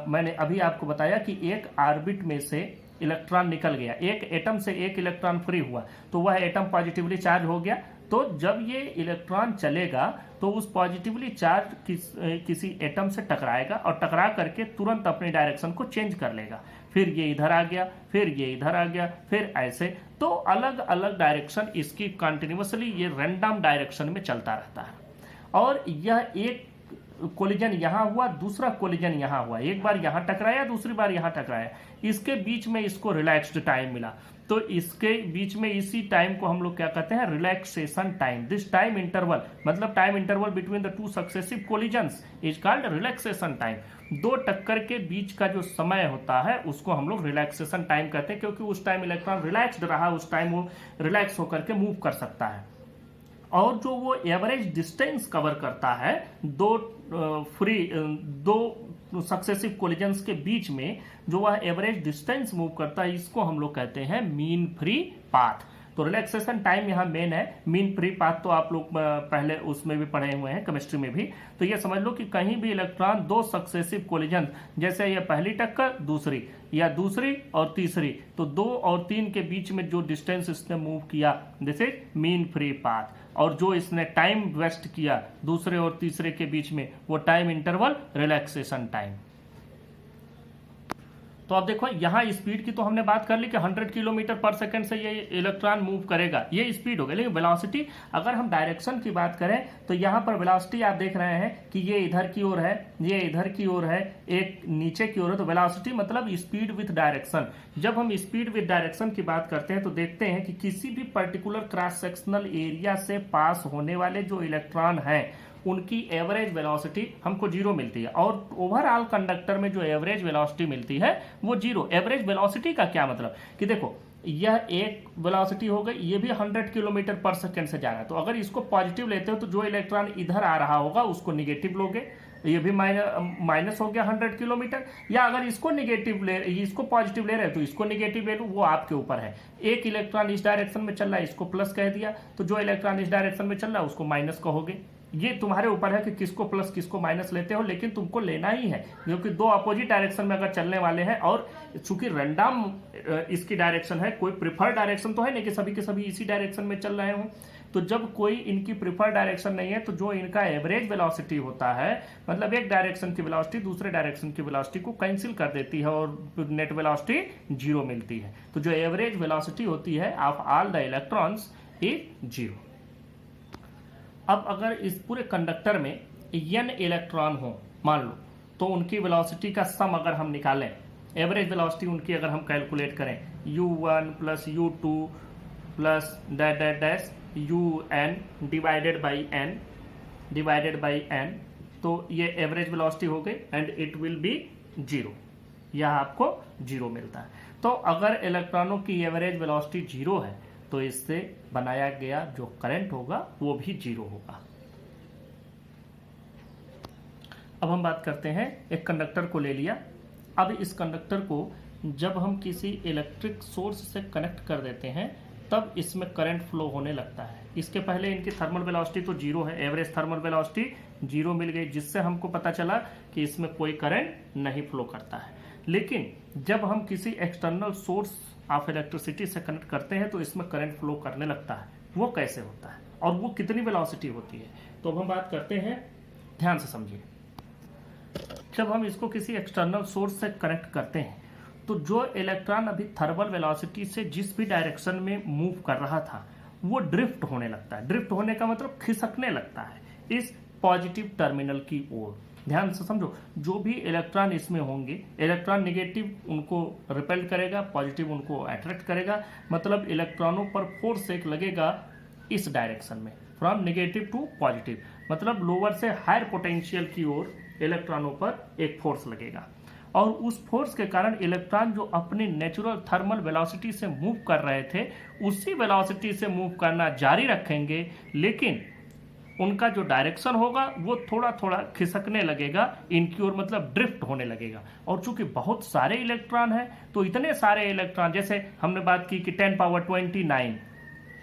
मैंने अभी आपको बताया कि एक ऑर्बिट में से इलेक्ट्रॉन निकल गया, एक एटम से एक इलेक्ट्रॉन फ्री हुआ तो वह एटम पॉजिटिवली चार्ज हो गया। तो जब ये इलेक्ट्रॉन चलेगा तो उस पॉजिटिवली चार्ज किसी एटम से टकराएगा और टकरा करके तुरंत अपनी डायरेक्शन को चेंज कर लेगा। फिर ये इधर आ गया, फिर ये इधर आ गया, फिर ऐसे, तो अलग अलग डायरेक्शन इसकी कंटिन्यूअसली ये रैंडम डायरेक्शन में चलता रहता है। और यह एक कोलिजन यहां हुआ, दूसरा कोलिजन यहां हुआ, एक बार यहां टकराया, दूसरी बार यहां टकराया, इसके बीच में इसको रिलैक्स्ड टाइम मिला। तो इसके बीच में इसी टाइम को हम लोग क्या कहते हैं, relaxation time. This time interval, मतलब time interval between the two successive collisions is called relaxation time. दो टक्कर के बीच का जो समय होता है उसको हम लोग रिलैक्सेशन टाइम कहते हैं, क्योंकि उस टाइम इलेक्ट्रॉन रिलैक्स्ड रहा, उस टाइम वो रिलैक्स होकर के मूव कर सकता है। और जो वो एवरेज डिस्टेंस कवर करता है दो सक्सेसिव कोलिजन्स के बीच में, जो वह एवरेज डिस्टेंस मूव करता है, इसको हम लोग कहते हैं मीन फ्री पाथ। तो रिलैक्सेशन टाइम यहाँ मेन है। मीन फ्री पाथ तो आप लोग पहले उसमें भी पढ़े हुए हैं, केमिस्ट्री में भी। तो ये समझ लो कि कहीं भी इलेक्ट्रॉन दो सक्सेसिव कोलिजन, जैसे ये पहली टक्कर दूसरी या दूसरी और तीसरी, तो 2 और 3 के बीच में जो डिस्टेंस इसने मूव किया, this is mean free path. और जो इसने टाइम वेस्ट किया दूसरे और तीसरे के बीच में, वो टाइम इंटरवल रिलैक्सेशन टाइम। तो अब देखो, यहाँ स्पीड की तो हमने बात कर ली कि 100 किलोमीटर पर सेकंड से ये इलेक्ट्रॉन मूव करेगा, ये स्पीड हो गई। लेकिन वेलोसिटी, अगर हम डायरेक्शन की बात करें तो यहाँ पर वेलोसिटी आप देख रहे हैं कि ये इधर की ओर है, ये इधर की ओर है, एक नीचे की ओर है। तो वेलोसिटी मतलब स्पीड विथ डायरेक्शन। जब हम स्पीड विथ डायरेक्शन की बात करते हैं तो देखते हैं कि किसी भी पर्टिकुलर क्रॉस सेक्शनल एरिया से पास होने वाले जो इलेक्ट्रॉन हैं उनकी एवरेज वेलोसिटी हमको 0 मिलती है, और ओवरऑल कंडक्टर में जो एवरेज वेलोसिटी मिलती है वो 0। एवरेज वेलोसिटी का क्या मतलब कि देखो, यह एक वेलोसिटी हो गई, ये भी 100 किलोमीटर पर सेकंड से जा रहा है। तो अगर इसको पॉजिटिव लेते हो तो जो इलेक्ट्रॉन इधर आ रहा होगा उसको निगेटिव लोगे, ये भी माइनस हो गया 100 किलोमीटर। या अगर इसको पॉजिटिव ले रहे हो तो इसको निगेटिव ले लो, वो आपके ऊपर है। एक इलेक्ट्रॉन इस डायरेक्शन में चल रहा है, इसको प्लस कह दिया, तो जो इलेक्ट्रॉन इस डायरेक्शन में चल रहा है उसको माइनस कहोगे। ये तुम्हारे ऊपर है कि किसको प्लस किसको माइनस लेते हो, लेकिन तुमको लेना ही है, क्योंकि दो अपोजिट डायरेक्शन में अगर चलने वाले हैं, और चूंकि रैंडम इसकी डायरेक्शन है, कोई प्रिफर्ड डायरेक्शन तो है नहीं कि सभी के सभी इसी डायरेक्शन में चल रहे हों। तो जब कोई इनकी प्रिफर्ड डायरेक्शन नहीं है तो जो इनका एवरेज वेलोसिटी होता है, मतलब एक डायरेक्शन की वेलोसिटी दूसरे डायरेक्शन की वेलोसिटी को कैंसिल कर देती है और नेट वेलोसिटी 0 मिलती है। तो जो एवरेज वेलोसिटी होती है of all the electrons is 0। अब अगर इस पूरे कंडक्टर में n इलेक्ट्रॉन हो मान लो, तो उनकी वेलोसिटी का सम अगर हम निकालें, एवरेज वेलोसिटी उनकी अगर हम कैलकुलेट करें, u1 plus u2 plus dash dash dash un divided by n, तो ये एवरेज वेलोसिटी हो गई एंड इट विल बी 0। यह आपको 0 मिलता है। तो अगर इलेक्ट्रॉनों की एवरेज वेलोसिटी 0 है तो इससे बनाया गया जो करंट होगा वो भी 0 होगा। अब हम बात करते हैं, एक कंडक्टर को ले लिया। अब इस कंडक्टर को जब हम किसी इलेक्ट्रिक सोर्स से कनेक्ट कर देते हैं तब इसमें करंट फ्लो होने लगता है। इसके पहले इनकी थर्मल वेलोसिटी तो 0 है, एवरेज थर्मल वेलोसिटी 0 मिल गई, जिससे हमको पता चला कि इसमें कोई करंट नहीं फ्लो करता है। लेकिन जब हम किसी एक्सटर्नल सोर्स ऑफ इलेक्ट्रिसिटी से कनेक्ट करते हैं तो इसमें करंट फ्लो करने लगता है। वो कैसे होता है और वो कितनी वेलोसिटी होती है। तो अब हम बात करते हैं, ध्यान से समझिए। जब हम इसको किसी एक्सटर्नल सोर्स से कनेक्ट करते हैं तो जो इलेक्ट्रॉन अभी थर्मल वेलोसिटी से जिस भी डायरेक्शन में मूव कर रहा था वो ड्रिफ्ट होने लगता है। ड्रिफ्ट होने का मतलब खिसकने लगता है इस पॉजिटिव टर्मिनल की ओर। ध्यान से समझो, जो भी इलेक्ट्रॉन इसमें होंगे, इलेक्ट्रॉन नेगेटिव उनको रिपेल करेगा, पॉजिटिव उनको अट्रैक्ट करेगा। मतलब इलेक्ट्रॉनों पर फोर्स एक लगेगा इस डायरेक्शन में, फ्रॉम नेगेटिव टू पॉजिटिव। मतलब लोअर से हायर पोटेंशियल की ओर इलेक्ट्रॉनों पर एक फोर्स लगेगा और उस फोर्स के कारण इलेक्ट्रॉन जो अपनी नेचुरल थर्मल वेलोसिटी से मूव कर रहे थे उसी वेलोसिटी से मूव करना जारी रखेंगे, लेकिन उनका जो डायरेक्शन होगा वो थोड़ा थोड़ा खिसकने लगेगा इनकी ओर, मतलब ड्रिफ्ट होने लगेगा। और चूंकि बहुत सारे इलेक्ट्रॉन हैं तो इतने सारे इलेक्ट्रॉन, जैसे हमने बात की कि 10⁻29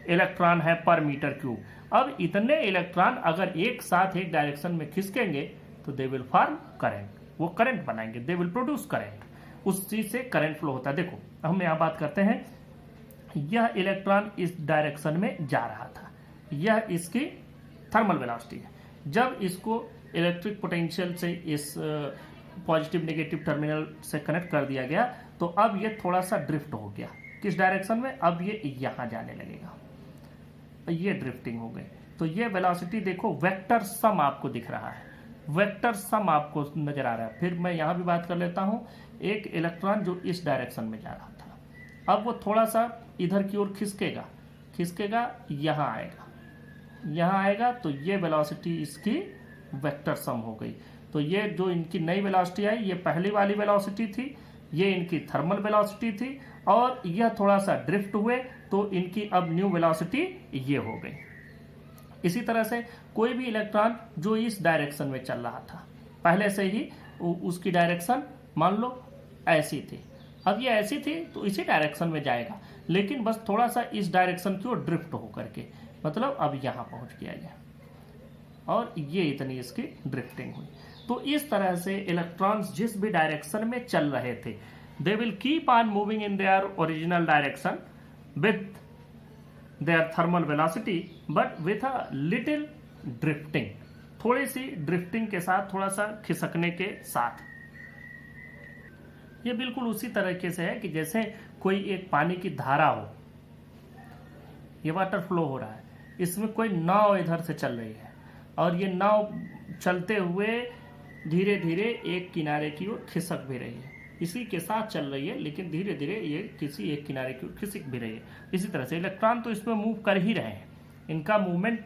इलेक्ट्रॉन है पर मीटर क्यूब। अब इतने इलेक्ट्रॉन अगर एक साथ एक डायरेक्शन में खिसकेंगे तो दे विल फॉर्म करंट, वो करंट बनाएंगे, दे विल प्रोड्यूस करंट, उस चीज से करंट फ्लो होता है। देखो हम यहाँ बात करते हैं, यह इलेक्ट्रॉन इस डायरेक्शन में जा रहा था, यह इसकी थर्मल वेलोसिटी है। जब इसको इलेक्ट्रिक पोटेंशियल से इस पॉजिटिव नेगेटिव टर्मिनल से कनेक्ट कर दिया गया तो अब ये थोड़ा सा ड्रिफ्ट हो गया। किस डायरेक्शन में? अब ये यहां जाने लगेगा, ये ड्रिफ्टिंग हो गई। तो ये वेलोसिटी देखो, वेक्टर सम आपको दिख रहा है, वेक्टर सम आपको नजर आ रहा है। फिर मैं यहां भी बात कर लेता हूं, एक इलेक्ट्रॉन जो इस डायरेक्शन में जा रहा था अब वो थोड़ा सा इधर की ओर खिसकेगा, खिसकेगा यहां आएगा, यहां आएगा तो ये वेलोसिटी इसकी वेक्टर सम हो गई। तो ये जो इनकी नई वेलोसिटी आई ये पहली वाली वेलोसिटी थी, ये इनकी थर्मल वेलोसिटी थी और यह थोड़ा सा ड्रिफ्ट हुए तो इनकी अब न्यू वेलोसिटी ये हो गई। इसी तरह से कोई भी इलेक्ट्रॉन जो इस डायरेक्शन में चल रहा था पहले से ही, उसकी डायरेक्शन मान लो ऐसी थी, अब ये ऐसी थी तो इसी डायरेक्शन में जाएगा, लेकिन बस थोड़ा सा इस डायरेक्शन की ओर ड्रिफ्ट होकर के, मतलब अब यहां पहुंच गया ये और ये इतनी इसकी ड्रिफ्टिंग हुई। तो इस तरह से इलेक्ट्रॉन्स जिस भी डायरेक्शन में चल रहे थे they will keep on moving in their original direction with their thermal velocity but with a little drifting, थोड़ी सी ड्रिफ्टिंग के साथ, थोड़ा सा खिसकने के साथ। ये बिल्कुल उसी तरीके से है कि जैसे कोई एक पानी की धारा हो, ये वाटर फ्लो हो रहा है, इसमें कोई नाव इधर से चल रही है और ये नाव चलते हुए धीरे धीरे एक किनारे की ओर खिसक भी रही है, इसी के साथ चल रही है लेकिन धीरे धीरे ये किसी एक किनारे की ओर खिसक भी रही है। इसी तरह से इलेक्ट्रॉन तो इसमें मूव कर ही रहे हैं, इनका मूवमेंट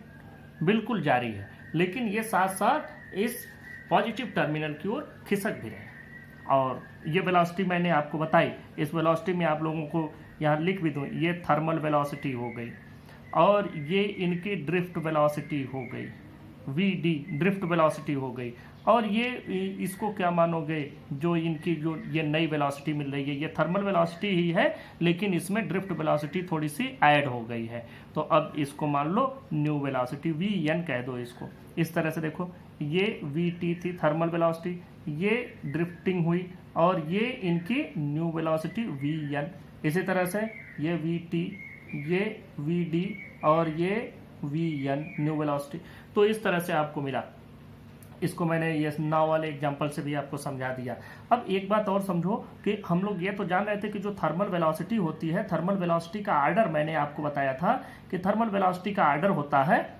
बिल्कुल जारी है, लेकिन ये साथ साथ इस पॉजिटिव टर्मिनल की ओर खिसक भी रहे हैं। और ये वेलोसिटी मैंने आपको बताई, इस वेलोसिटी में आप लोगों को यहाँ लिख भी दूँ, ये थर्मल वेलोसिटी हो गई और ये इनकी ड्रिफ्ट वेलोसिटी हो गई, वी ड्रिफ्ट वेलोसिटी हो गई। और ये इसको क्या मानोगे, जो इनकी जो ये नई वेलोसिटी मिल रही है ये थर्मल वेलोसिटी ही है, लेकिन इसमें ड्रिफ्ट वेलोसिटी थोड़ी सी ऐड हो गई है, तो अब इसको मान लो न्यू वेलोसिटी Vn कह दो इसको। इस तरह से देखो, ये Vt थी थर्मल वेलोसिटी, ये ड्रिफ्टिंग हुई और ये इनकी न्यू वेलोसिटी Vn। इसी तरह से ये Vt, ये Vd और ये Vn न्यू वेलोसिटी। तो इस तरह से आपको मिला। इसको मैंने ये नाव वाले एग्जांपल से भी आपको समझा दिया। अब एक बात और समझो कि हम लोग ये तो जान रहे थे कि जो थर्मल वेलोसिटी होती है, थर्मल वेलोसिटी का आर्डर मैंने आपको बताया था कि थर्मल वेलोसिटी का आर्डर होता है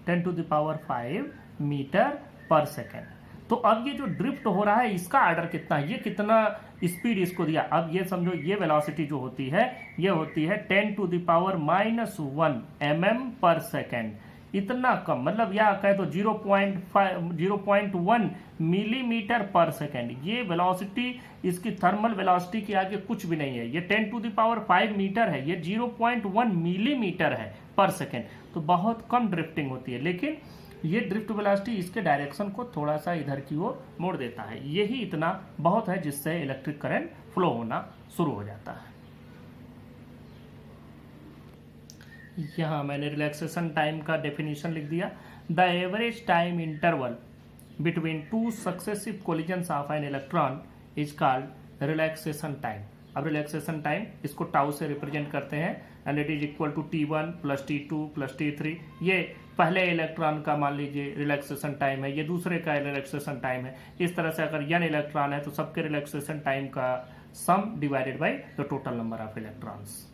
10⁵ मीटर पर सेकेंड। तो अब ये जो ड्रिफ्ट हो रहा है इसका आर्डर कितना है, ये कितना स्पीड इसको दिया। अब ये समझो ये वेलोसिटी जो होती है ये होती है 10⁻⁻1 mm पर सेकेंड, इतना कम, मतलब या कहे तो 0.1 मिलीमीटर पर सेकेंड। ये वेलोसिटी इसकी थर्मल वेलोसिटी के आगे कुछ भी नहीं है, ये 10⁵ मीटर है, ये 0.1 मिलीमीटर है पर सेकेंड, तो बहुत कम ड्रिफ्टिंग होती है। लेकिन ये ड्रिफ्ट वेलोसिटी इसके डायरेक्शन को थोड़ा सा इधर की ओर मोड़ देता है, यही इतना बहुत है जिससे इलेक्ट्रिक करंट फ्लो होना शुरू हो जाता है। यहाँ मैंने रिलैक्सेशन टाइम का डेफिनेशन लिख दिया, the average time interval between two successive collisions of an electron is called relaxation time. अब रिलैक्सेशन टाइम इसको टाउ से रिप्रेजेंट करते हैं and it is equal to T1 plus T2 plus T3। ये पहले इलेक्ट्रॉन का मान लीजिए रिलैक्सेशन टाइम है, ये दूसरे का रिलैक्सेशन टाइम है। इस तरह से अगर n इलेक्ट्रॉन है तो सबके रिलैक्सेशन टाइम का सम divided by the total number of electrons.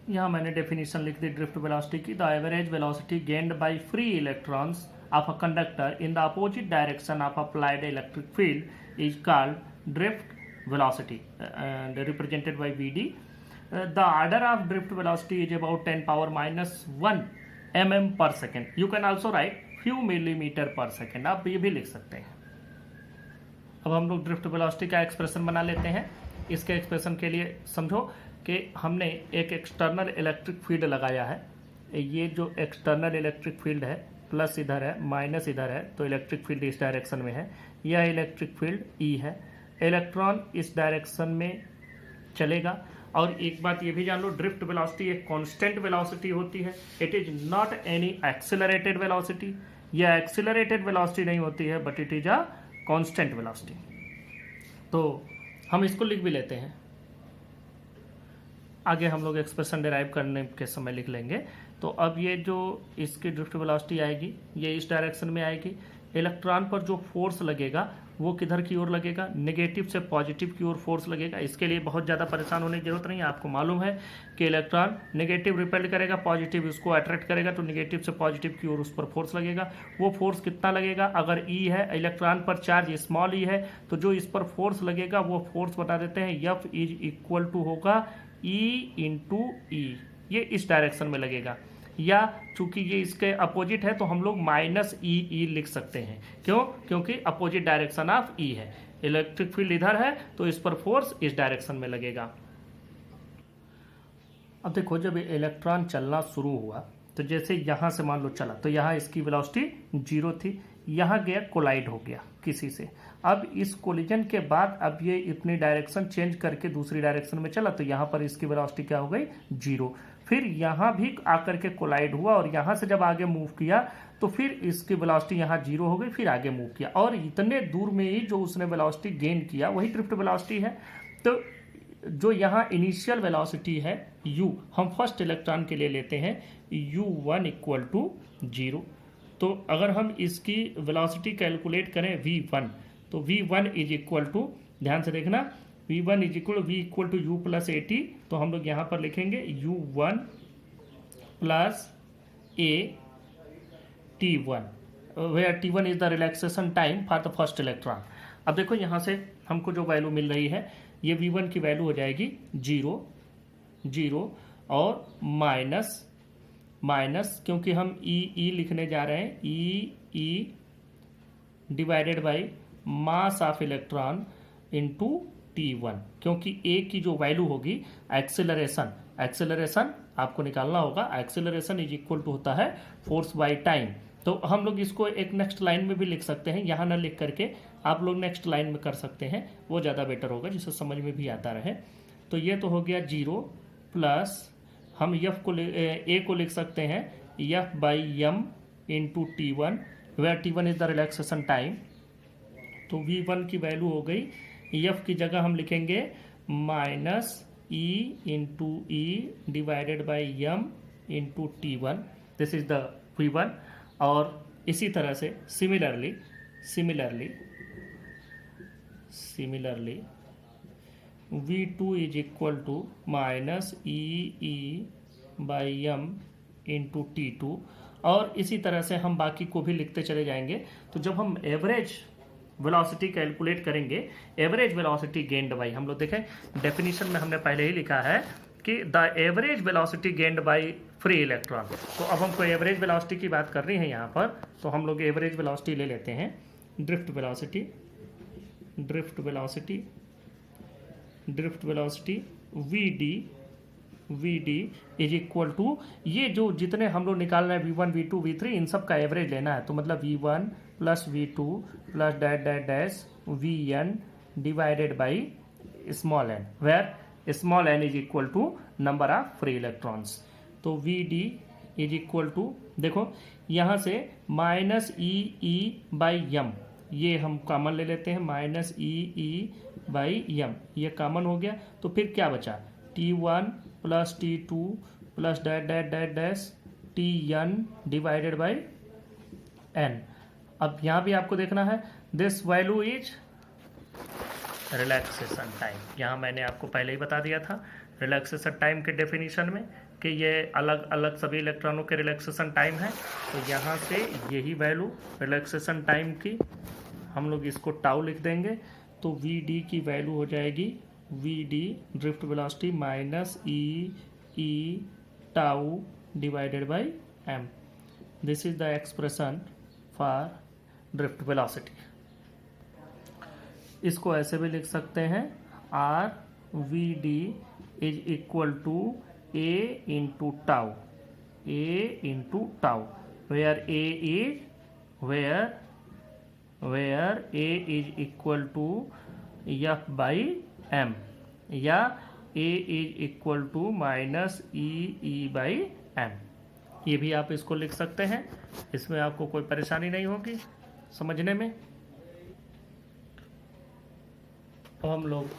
यहाँ मैंने डेफिनेशन लिख दी ड्रिफ्ट वेलोसिटी की, the average velocity gained by free electrons of a conductor in the opposite direction of applied electric field is called drift velocity and represented by Vd. The order of drift velocity is about 10 power minus 1 mm per second. You can also write few millimeter per second. आप ये भी लिख सकते हैं। अब हम लोग drift velocity का एक्सप्रेशन बना लेते हैं। इसके एक्सप्रेशन के लिए समझो कि हमने एक एक्सटर्नल इलेक्ट्रिक फील्ड लगाया है। ये जो एक्सटर्नल इलेक्ट्रिक फील्ड है, प्लस इधर है माइनस इधर है, तो इलेक्ट्रिक फील्ड इस डायरेक्शन में है। यह इलेक्ट्रिक फील्ड ई है। इलेक्ट्रॉन इस डायरेक्शन में चलेगा। और एक बात ये भी जान लो, ड्रिफ्ट वेलोसिटी एक कांस्टेंट वेलोसिटी होती है। It is not any accelerated velocity. यह एक्सेलरेटेड वेलोसिटी नहीं होती है, but it is a constant velocity. तो हम इसको लिख भी लेते हैं, आगे हम लोग एक्सप्रेशन डिराइव करने के समय लिख लेंगे। तो अब ये जो इसकी ड्रिफ्ट वेलोसिटी आएगी, ये इस डायरेक्शन में आएगी। इलेक्ट्रॉन पर जो फोर्स लगेगा वो किधर की ओर लगेगा, नेगेटिव से पॉजिटिव की ओर फोर्स लगेगा। इसके लिए बहुत ज़्यादा परेशान होने की जरूरत नहीं है। आपको मालूम है कि इलेक्ट्रॉन नेगेटिव रिपेल करेगा, पॉजिटिव उसको अट्रैक्ट करेगा, तो नेगेटिव से पॉजिटिव की ओर उस पर फोर्स लगेगा। वो फोर्स कितना लगेगा, अगर ई है, इलेक्ट्रॉन पर चार्ज स्मॉल ई है, तो जो इस पर फोर्स लगेगा वो फोर्स बता देते हैं एफ इज इक्वल टू होगा ई इंटू ई। ये इस डायरेक्शन में लगेगा, या चूंकि ये इसके अपोजिट है तो हम लोग माइनस ई लिख सकते हैं। क्यों? क्योंकि अपोजिट डायरेक्शन ऑफ ई है। इलेक्ट्रिक फील्ड इधर है तो इस पर फोर्स इस डायरेक्शन में लगेगा। अब देखो, जब इलेक्ट्रॉन चलना शुरू हुआ तो जैसे यहां से मान लो चला, तो यहां इसकी वेलोसिटी 0 थी, यहां गया कोलाइड हो गया किसी से। अब इस कोलिजन के बाद अब ये इतनी डायरेक्शन चेंज करके दूसरी डायरेक्शन में चला, तो यहां पर इसकी वेलोसिटी क्या हो गई, 0। फिर यहां भी आकर के कोलाइड हुआ और यहां से जब आगे मूव किया तो फिर इसकी वेलोसिटी यहां 0 हो गई, फिर आगे मूव किया, और इतने दूर में ही जो उसने वेलोसिटी गेन किया वही ड्रिफ्ट वेलोसिटी है। तो जो यहाँ इनिशियल वेलोसिटी है u, हम फर्स्ट इलेक्ट्रॉन के लिए लेते हैं u1 इक्वल टू 0। तो अगर हम इसकी वेलोसिटी कैलकुलेट करें v1, तो v1 इज इक्वल टू, ध्यान से देखना, v1 is equal v equal to u plus at। तो हम लोग यहाँ पर लिखेंगे u1 plus a t1, where t1 is the relaxation time for the first electron. अब देखो यहाँ से हमको जो वैल्यू मिल रही है, ये v1 की वैल्यू हो जाएगी 0 0 और माइनस, क्योंकि हम ई लिखने जा रहे हैं, E divided by mass of electron into T1, क्योंकि ए की जो वैल्यू होगी एक्सेलरेशन आपको निकालना होगा। एक्सेलरेशन इज इक्वल टू होता है फोर्स बाय टाइम। तो हम लोग इसको एक नेक्स्ट लाइन में भी लिख सकते हैं, यहाँ ना लिख करके आप लोग नेक्स्ट लाइन में कर सकते हैं, वो ज़्यादा बेटर होगा, जिससे समझ में भी आता रहे। तो ये तो हो गया 0 प्लस, हम एफ को ए को लिख सकते हैं F by M into T1, where T1 is the relaxation time. तो V1 की वैल्यू हो गई, एफ की जगह हम लिखेंगे minus E into E divided by M into T1, this is the V1। और इसी तरह से similarly V2 is equal to minus E by M into T2, और इसी तरह से हम बाकी को भी लिखते चले जाएंगे। तो जब हम एवरेज वेलोसिटी कैलकुलेट करेंगे, एवरेज वेलोसिटी गेन्ड बाई, हम लोग देखें डेफिनेशन में हमने पहले ही लिखा है कि the average velocity gained by free electron. तो अब हमको एवरेज वेलोसिटी की बात करनी है यहाँ पर, तो हम लोग एवरेज वेलोसिटी ले लेते हैं। Drift velocity Vd is equal to, ये जो जितने हम लोग निकाल रहे हैं V1 V2 V3, इन सब का एवरेज लेना है। तो मतलब V1 plus V2 plus dash Vn divided by small n, where small n is equal to number of free electrons. तो Vd इज इक्वल टू, देखो यहाँ से माइनस ई बाई एम, ये हम कॉमन ले लेते हैं, माइनस E/m, ये कॉमन हो गया। तो फिर क्या बचा, T1 plus T2 plus dash dash dash dash Tn divided by n। अब यहाँ भी आपको देखना है, this value is relaxation time. यहाँ मैंने आपको पहले ही बता दिया था रिलैक्सेशन टाइम के डेफिनेशन में कि ये अलग अलग सभी इलेक्ट्रॉनों के रिलैक्सेशन टाइम है। तो यहाँ से यही वैल्यू रिलैक्सेशन टाइम की हम लोग इसको टाउ लिख देंगे। तो Vd की वैल्यू हो जाएगी Vd drift velocity minus E tau divided by m। This is the expression for drift velocity. इसको ऐसे भी लिख सकते हैं, RVD is equal to A into tau, where A is equal to F by m, या A is equal to minus E by m। ये भी आप इसको लिख सकते हैं, इसमें आपको कोई परेशानी नहीं होगी समझने में। अब हम लोग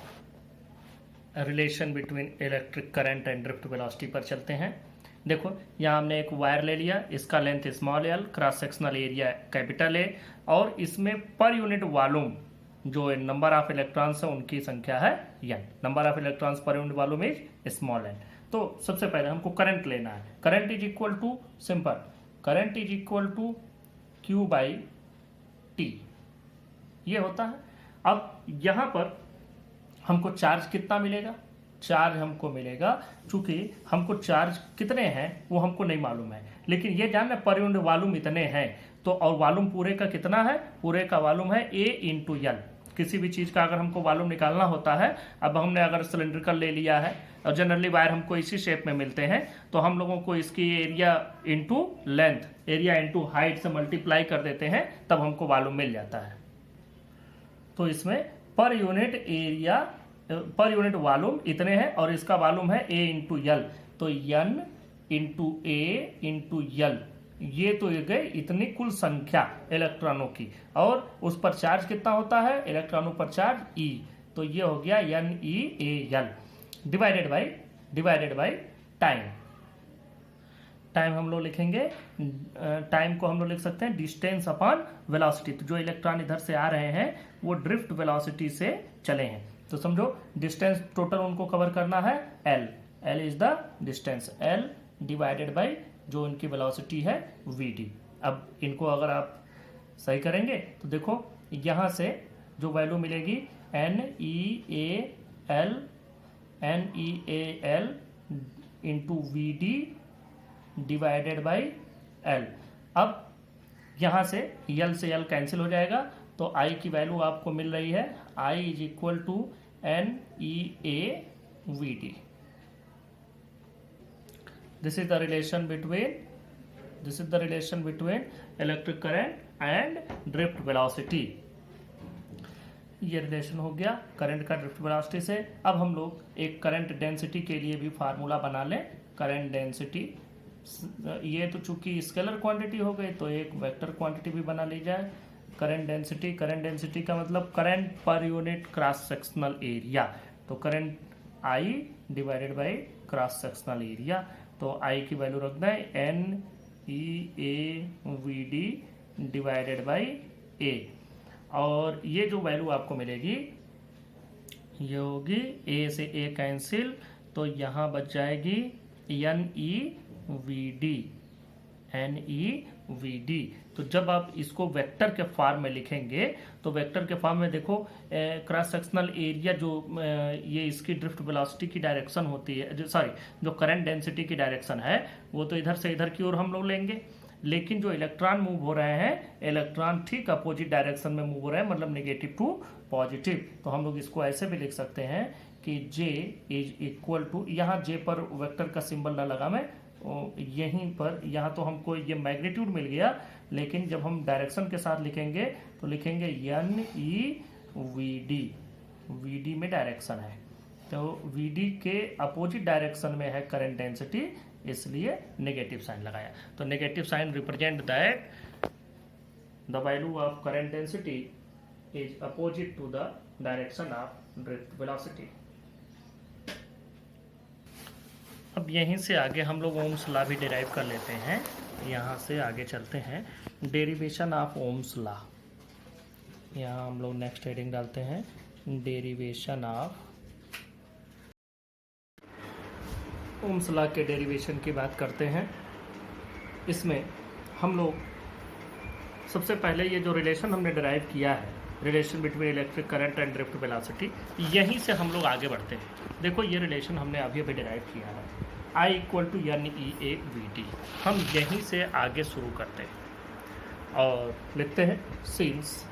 relation between electric current and drift velocity पर चलते हैं। देखो यहाँ हमने एक वायर ले लिया, इसका length small l, cross sectional area capital A, और इसमें पर यूनिट वॉल्यूम जो नंबर ऑफ इलेक्ट्रॉन्स है उनकी संख्या है n। Number of electrons per unit volume is small n। तो सबसे पहले हमको करंट लेना है। Current is equal to, simple, current is equal to Q by T, ये होता है। अब यहाँ पर हमको चार्ज कितना मिलेगा, चार्ज हमको मिलेगा, चूंकि हमको चार्ज कितने हैं वो हमको नहीं मालूम है, लेकिन ये जानना पर यूनिट वॉल्यूम इतने हैं। तो और वॉल्यूम पूरे का कितना है, पूरे का वॉल्यूम है A इंटू L। किसी भी चीज़ का अगर हमको वॉल्यूम निकालना होता है, अब हमने अगर सिलेंड्रिकल ले लिया है और जनरली वायर हमको इसी शेप में मिलते हैं, तो हम लोगों को इसकी area into length, area into height से मल्टीप्लाई कर देते हैं, तब हमको वॉल्यूम मिल जाता है। तो इसमें पर यूनिट एरिया, पर यूनिट वॉल्यूम इतने हैं और इसका वॉल्यूम है A इंटू L। तो N into A into L, ये तो ये गए इतनी कुल संख्या इलेक्ट्रॉनों की, और उस पर चार्ज कितना होता है, इलेक्ट्रॉनों पर चार्ज E। तो ये हो गया NeAl divided by time. Time हम लोग लिखेंगे, टाइम को हम लोग लिख सकते हैं डिस्टेंस अपॉन वेलोसिटी। तो जो इलेक्ट्रॉन इधर से आ रहे हैं वो ड्रिफ्ट वेलोसिटी से चले हैं, तो समझो डिस्टेंस टोटल उनको कवर करना है L is the distance, L divided by जो इनकी वेलोसिटी है Vd। अब इनको अगर आप सही करेंगे तो देखो यहाँ से जो वैल्यू मिलेगी NeAl into Vd divided by L। अब यहाँ से L कैंसिल हो जाएगा, तो I की वैल्यू आपको मिल रही है I is equal to NeAVd। This is the relation between electric current and drift velocity। ये रिलेशन हो गया करंट का ड्रिफ्ट वेलोसिटी से। अब हम लोग एक करंट डेंसिटी के लिए भी फार्मूला बना लें। करंट डेंसिटी, ये तो चूंकि स्केलर क्वांटिटी हो गई तो एक वेक्टर क्वांटिटी भी बना ली जाए। करंट डेंसिटी का मतलब करंट पर यूनिट क्रॉस सेक्शनल एरिया। तो current I divided by cross sectional area. तो I की वैल्यू रखना है NeAVd डिवाइडेड बाई A, और ये जो वैल्यू आपको मिलेगी ये होगी A से A कैंसिल, तो यहाँ बच जाएगी NeVd। तो जब आप इसको वेक्टर के फॉर्म में लिखेंगे तो वेक्टर के फॉर्म में देखो क्रॉस सेक्शनल एरिया जो ये इसकी ड्रिफ्ट वेलोसिटी की डायरेक्शन होती है, जो करंट डेंसिटी की डायरेक्शन है वो तो इधर से इधर की ओर हम लोग लेंगे, लेकिन जो इलेक्ट्रॉन मूव हो रहे हैं, इलेक्ट्रॉन ठीक अपोजिट डायरेक्शन में मूव हो रहे हैं, मतलब नेगेटिव टू पॉजिटिव। तो हम लोग इसको ऐसे भी लिख सकते हैं कि J इज इक्वल टू, यहाँ J पर वेक्टर का सिंबल ना लगा मैं, यहीं पर, यहाँ तो हमको ये मैग्नीट्यूड मिल गया, लेकिन जब हम डायरेक्शन के साथ लिखेंगे तो लिखेंगे NeVd। Vd में डायरेक्शन है, तो Vd के अपोजिट डायरेक्शन में है करंट डेंसिटी, इसलिए नेगेटिव साइन लगाया। तो negative sign represent that the value of current density is opposite to the direction of drift velocity. अब यहीं से आगे हम लोग ओम्स लॉ भी डिराइव कर लेते हैं। यहाँ से आगे चलते हैं, डेरिवेशन ऑफ ओम्स लॉ। यहाँ हम लोग नेक्स्ट हेडिंग डालते हैं, डेरिवेशन ऑफ ओम्स लॉ के डेरिवेशन की बात करते हैं। इसमें हम लोग सबसे पहले ये जो रिलेशन हमने डिराइव किया है, relation between electric current and drift velocity, यहीं से हम लोग आगे बढ़ते हैं। देखो ये रिलेशन हमने अभी डिराइव किया है, I इक्वल टू NEA/VD। हम यहीं से आगे शुरू करते हैं और लिखते हैं since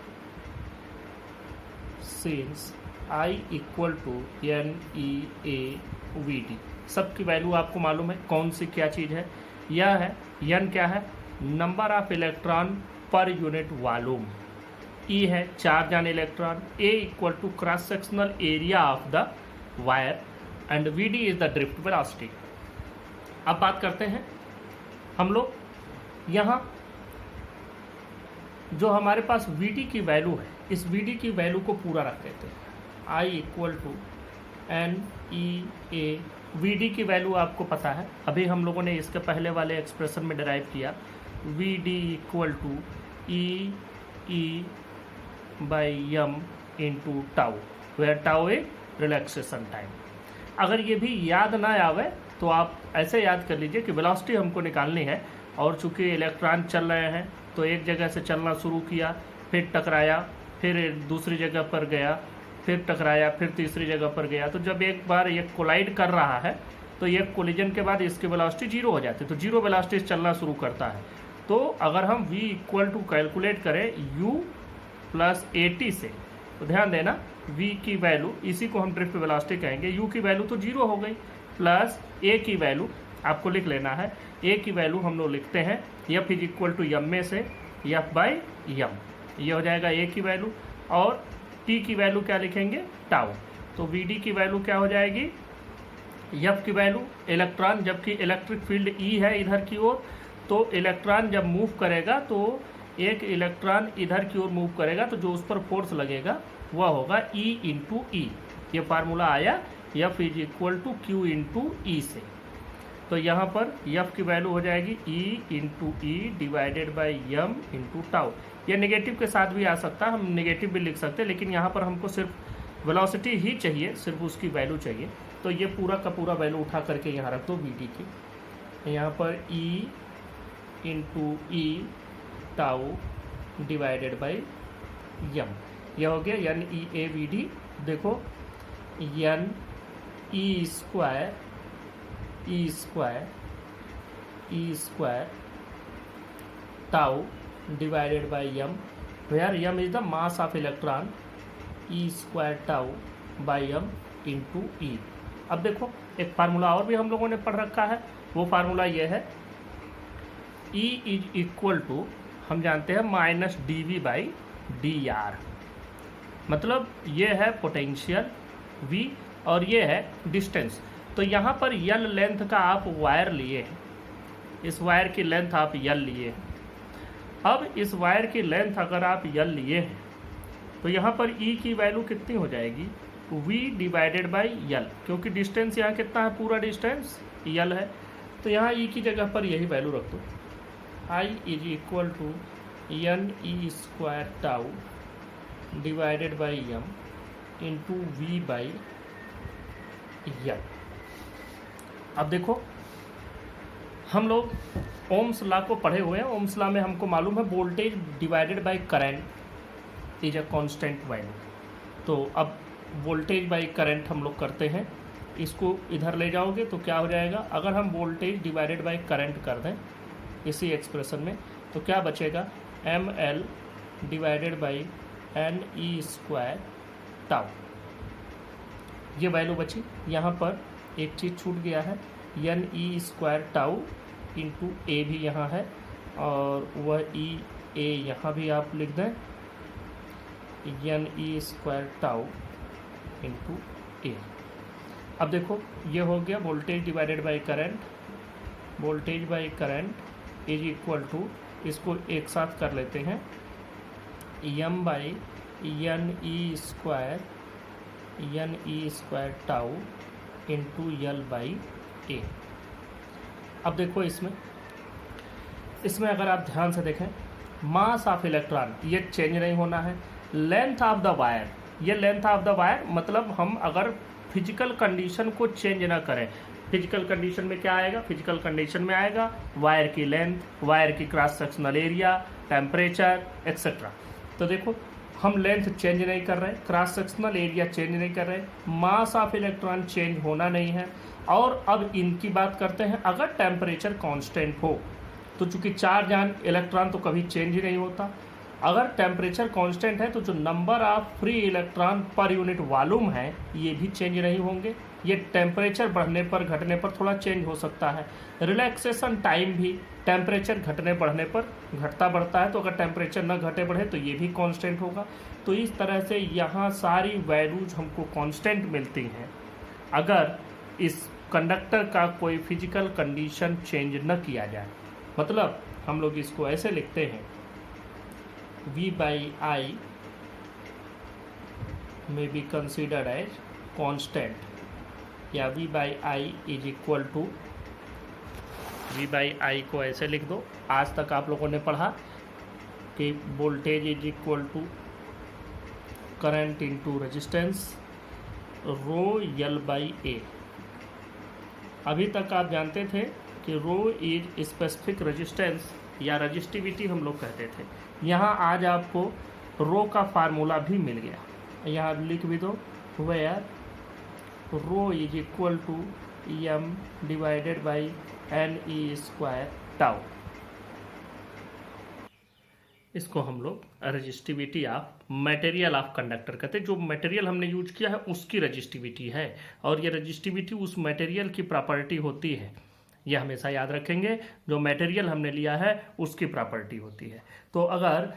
I equal to NEA/VD। सबकी वैल्यू आपको मालूम है कौन सी क्या चीज़ है। यह है N क्या है, number of electron per unit volume, E है charge on electron, A equal to cross sectional area of the wire and VD is the drift velocity. अब बात करते हैं हम लोग, यहाँ जो हमारे पास VD की वैल्यू है, इस VD की वैल्यू को पूरा रख देते हैं। I इक्वल टू NEA/VD की वैल्यू आपको पता है, अभी हम लोगों ने इसके पहले वाले एक्सप्रेशन में डिराइव किया। VD equal to E/m into tau, where tau a relaxation time. अगर ये भी याद ना आवे तो आप ऐसे याद कर लीजिए कि वेलोसिटी हमको निकालनी है, और चूंकि इलेक्ट्रॉन चल रहे हैं तो एक जगह से चलना शुरू किया, फिर टकराया, फिर दूसरी जगह पर गया, फिर टकराया, फिर तीसरी जगह पर गया। तो जब एक बार ये कोलाइड कर रहा है तो ये कोलिजन के बाद इसकी वेलोसिटी जीरो हो जाती है, तो जीरो वेलोसिटी से चलना शुरू करता है। तो अगर हम V इक्वल टू कैलकुलेट करें U प्लस AT से, तो ध्यान देना V की वैल्यू, इसी को हम ड्रिफ्ट वेलोसिटी कहेंगे, U की वैल्यू तो जीरो हो गई, प्लस A की वैल्यू आपको लिख लेना है। A की वैल्यू हम लोग लिखते हैं F is equal to M में से F/m, ये हो जाएगा A की वैल्यू, और T की वैल्यू क्या लिखेंगे, टाउ। तो VD की वैल्यू क्या हो जाएगी, F की वैल्यू इलेक्ट्रॉन, जबकि इलेक्ट्रिक फील्ड E है इधर की ओर, तो इलेक्ट्रॉन जब मूव करेगा तो एक इलेक्ट्रॉन इधर की ओर मूव करेगा, तो जो उस पर फोर्स लगेगा वह होगा E इंटू ई। ये फार्मूला आया F is equal to Q into E से। तो यहाँ पर F की वैल्यू हो जाएगी E into E divided by M into tau. ये नेगेटिव के साथ भी आ सकता है, हम नेगेटिव भी लिख सकते हैं, लेकिन यहाँ पर हमको सिर्फ वेलोसिटी ही चाहिए, सिर्फ उसकी वैल्यू चाहिए। तो ये पूरा का पूरा वैल्यू उठा करके यहाँ रख दो VD की। यहाँ पर E into E tau divided by M, यह हो गया NEA/VD। देखो E square tau divided by M, where M is the mass of electron, E square tau by M into E. अब देखो एक फार्मूला और भी हम लोगों ने पढ़ रखा है, वो फार्मूला ये है E इज इक्वल टू, हम जानते हैं माइनस dV/dr, मतलब ये है पोटेंशियल V और ये है डिस्टेंस। तो यहाँ पर L लेंथ का आप वायर लिए हैं, इस वायर की लेंथ आप L लिए हैं। अब इस वायर की लेंथ अगर आप L लिए हैं तो यहाँ पर E की वैल्यू कितनी हो जाएगी, V डिवाइडेड बाई L, क्योंकि डिस्टेंस यहाँ कितना है, पूरा डिस्टेंस L है। तो यहाँ E की जगह पर यही वैल्यू रख दो, I is equal to NE square tau divided by M into V/L। अब देखो हम लोग ओम्स लॉ को पढ़े हुए हैं। ओम्स लॉ में हमको मालूम है voltage divided by current is a constant value. तो अब वोल्टेज बाय करंट हम लोग करते हैं, इसको इधर ले जाओगे तो क्या हो जाएगा, अगर हम वोल्टेज डिवाइडेड बाय करंट कर दें इसी एक्सप्रेशन में तो क्या बचेगा, ML divided by NE square tau, ये वैल्यू बची। यहाँ पर एक चीज़ छूट गया है, NE स्क्वायर टाउ इंटू ए भी यहाँ है, और वह E/A यहाँ भी आप लिख दें, NE square tau into A. अब देखो ये हो गया voltage divided by current, voltage by current is equal to, इसको एक साथ कर लेते हैं, M/N N E square tau into L by A. अब देखो इसमें अगर आप ध्यान से देखें, मास ऑफ इलेक्ट्रॉन ये चेंज नहीं होना है, लेंथ ऑफ द वायर, ये लेंथ ऑफ द वायर मतलब हम अगर फिजिकल कंडीशन को चेंज ना करें, फिजिकल कंडीशन में क्या आएगा, फिजिकल कंडीशन में आएगा वायर की लेंथ, वायर की cross sectional area, temperature etcetera. तो देखो हम लेंथ चेंज नहीं कर रहे, क्रॉस सेक्शनल एरिया चेंज नहीं कर रहे, मास ऑफ इलेक्ट्रॉन चेंज होना नहीं है। और अब इनकी बात करते हैं, अगर टेम्परेचर कांस्टेंट हो तो चूंकि चार्ज ऑन इलेक्ट्रॉन तो कभी चेंज ही नहीं होता, अगर टेम्परेचर कांस्टेंट है तो जो number of free electron per unit volume है ये भी चेंज नहीं होंगे। ये टेम्परेचर बढ़ने पर घटने पर थोड़ा चेंज हो सकता है। रिलैक्सेशन टाइम भी टेम्परेचर घटने बढ़ने पर घटता बढ़ता है, तो अगर टेम्परेचर न घटे बढ़े तो ये भी कांस्टेंट होगा। तो इस तरह से यहाँ सारी वैल्यूज हमको कांस्टेंट मिलती हैं अगर इस कंडक्टर का कोई फिजिकल कंडीशन चेंज न किया जाए। मतलब हम लोग इसको ऐसे लिखते हैं, V by I may be considered as constant, या V by I is equal to, V by I को ऐसे लिख दो। आज तक आप लोगों ने पढ़ा कि voltage is equal to current into resistance rho L by A. अभी तक आप जानते थे कि रो इज स्पेसिफिक रेजिस्टेंस या रजिस्टिविटी हम लोग कहते थे। यहाँ आज आपको रो का फार्मूला भी मिल गया, यहाँ लिख भी दो, where rho is equal to M divided by N E square tau. इसको हम लोग resistivity of material of conductor कहते हैं। जो मटेरियल हमने यूज किया है उसकी रजिस्टिविटी है, और ये रजिस्टिविटी उस मटेरियल की प्रॉपर्टी होती है। ये हमेशा याद रखेंगे, जो मटेरियल हमने लिया है उसकी प्रॉपर्टी होती है। तो अगर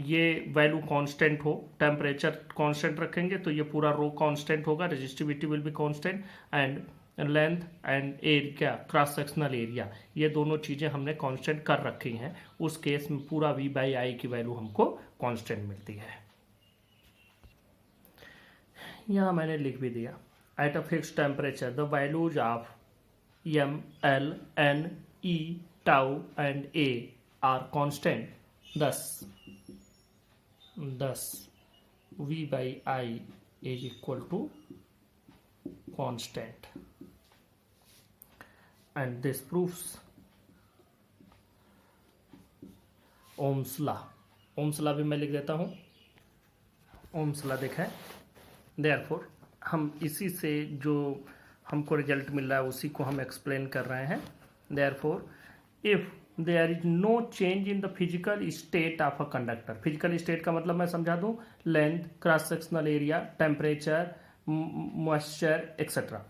ये वैल्यू कांस्टेंट हो, टेम्परेचर कांस्टेंट रखेंगे तो ये पूरा रो कांस्टेंट होगा, resistivity will be constant, and length and area, cross sectional area, ये दोनों चीज़ें हमने कांस्टेंट कर रखी हैं। उस केस में पूरा V बाई आई की वैल्यू हमको कांस्टेंट मिलती है। यहाँ मैंने लिख भी दिया, at a fixed temperature the values of M, L, N, E, tau and A are constant. Thus V by I is equal to constant. And this proves Ohm's law. Ohm's law भी मैं लिख देता हूँ। Ohm's law देखा है। Therefore हम इसी से जो हमको रिजल्ट मिल रहा है उसी को हम एक्सप्लेन कर रहे हैं। Therefore if there is no change in the physical state of a conductor, physical state का मतलब मैं समझा दूं, length, cross sectional area, temperature, moisture etcetera,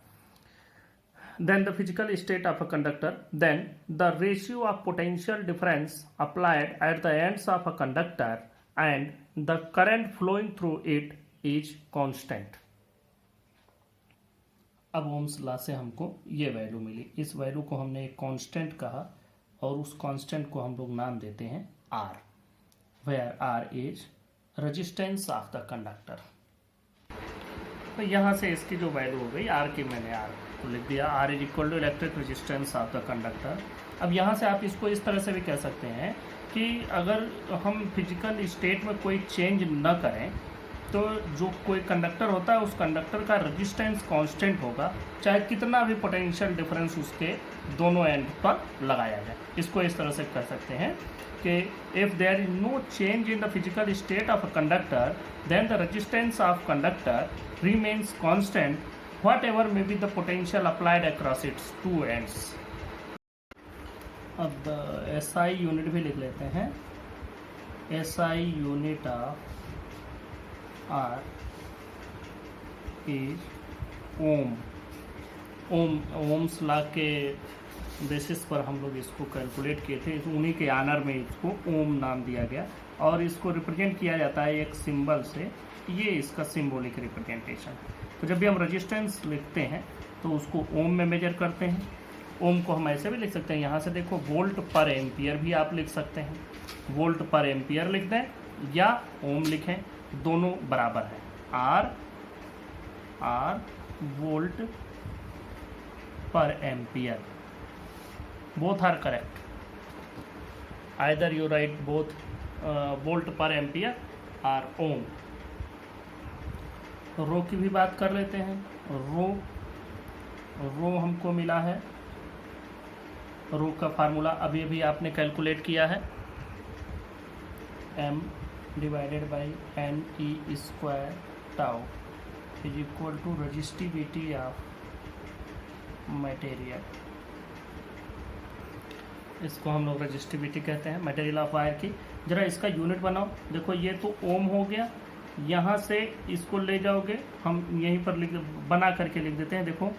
then the physical state of a conductor, then the ratio of potential difference applied at the ends of a conductor and the current flowing through it is constant. अब Ohm's law से हमको ये value मिली, इस value को हमने एक constant कहा और उस कांस्टेंट को हम लोग नाम देते हैं R, where R is resistance of the conductor. तो यहाँ से इसकी जो वैल्यू हो गई R की, मैंने R को लिख दिया, R is equal to electric resistance of the conductor. अब यहाँ से आप इसको इस तरह से भी कह सकते हैं कि अगर हम फिजिकल स्टेट में कोई चेंज न करें तो जो कोई कंडक्टर होता है उस कंडक्टर का रेजिस्टेंस कांस्टेंट होगा, चाहे कितना भी पोटेंशियल डिफरेंस उसके दोनों एंड पर लगाया जाए। इसको इस तरह से कर सकते हैं कि if there is no change in the physical state of a conductor then the resistance of conductor remains constant whatever may be the potential applied across its two ends. अब SI यूनिट भी लिख लेते हैं। SI unit of R is ohm. Ohm's law के basis पर हम लोग इसको कैलकुलेट किए थे, उन्हीं के ऑनर में इसको ओम नाम दिया गया, और इसको रिप्रेजेंट किया जाता है एक सिंबल से। ये इसका सिंबॉलिक रिप्रेजेंटेशन। तो जब भी हम रेजिस्टेंस लिखते हैं तो उसको ओम में मेजर करते हैं। ओम को हम ऐसे भी लिख सकते हैं, यहाँ से देखो वोल्ट पर एम्पियर भी आप लिख सकते हैं, वोल्ट पर एम्पियर लिख दें या ओम लिखें। दोनों बराबर हैं। R volt per ampere, both are correct. Either you write both volt per ampere or ohm. Rho की भी बात कर लेते हैं। रो हमको मिला है, रो का फार्मूला अभी अभी आपने कैलकुलेट किया है, m divided by N E square tau is equal to resistivity of material. इसको हम लोग रजिस्टिविटी कहते हैं मटेरियल ऑफ वायर की। जरा इसका यूनिट बनाओ। देखो ये तो ओम हो गया, यहाँ से इसको ले जाओगे, हम यहीं पर बना करके लिख देते हैं। देखो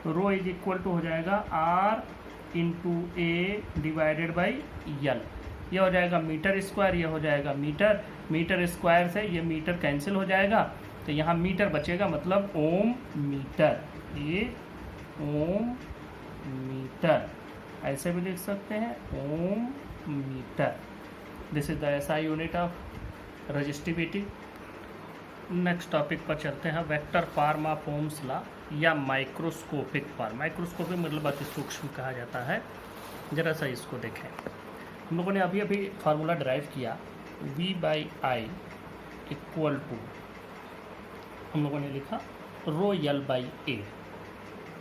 रो इज इक्वल टू हो जाएगा R into A divided by L. यह हो जाएगा मीटर स्क्वायर, यह हो जाएगा मीटर। मीटर स्क्वायर से ये मीटर कैंसिल हो जाएगा, तो यहाँ मीटर बचेगा, मतलब ओम मीटर। ये ओम मीटर ऐसे भी लिख सकते हैं, ohm metre. This is the SI unit of resistivity. Next topic पर चलते हैं, vector form of ohm's law या माइक्रोस्कोपिक फॉर्म। माइक्रोस्कोपिक मतलब अति सूक्ष्म कहा जाता है। जरा सा इसको देखें। हम लोगों ने अभी अभी फार्मूला ड्राइव किया, V by I equal to, हम लोगों ने लिखा रो यल बाई ए,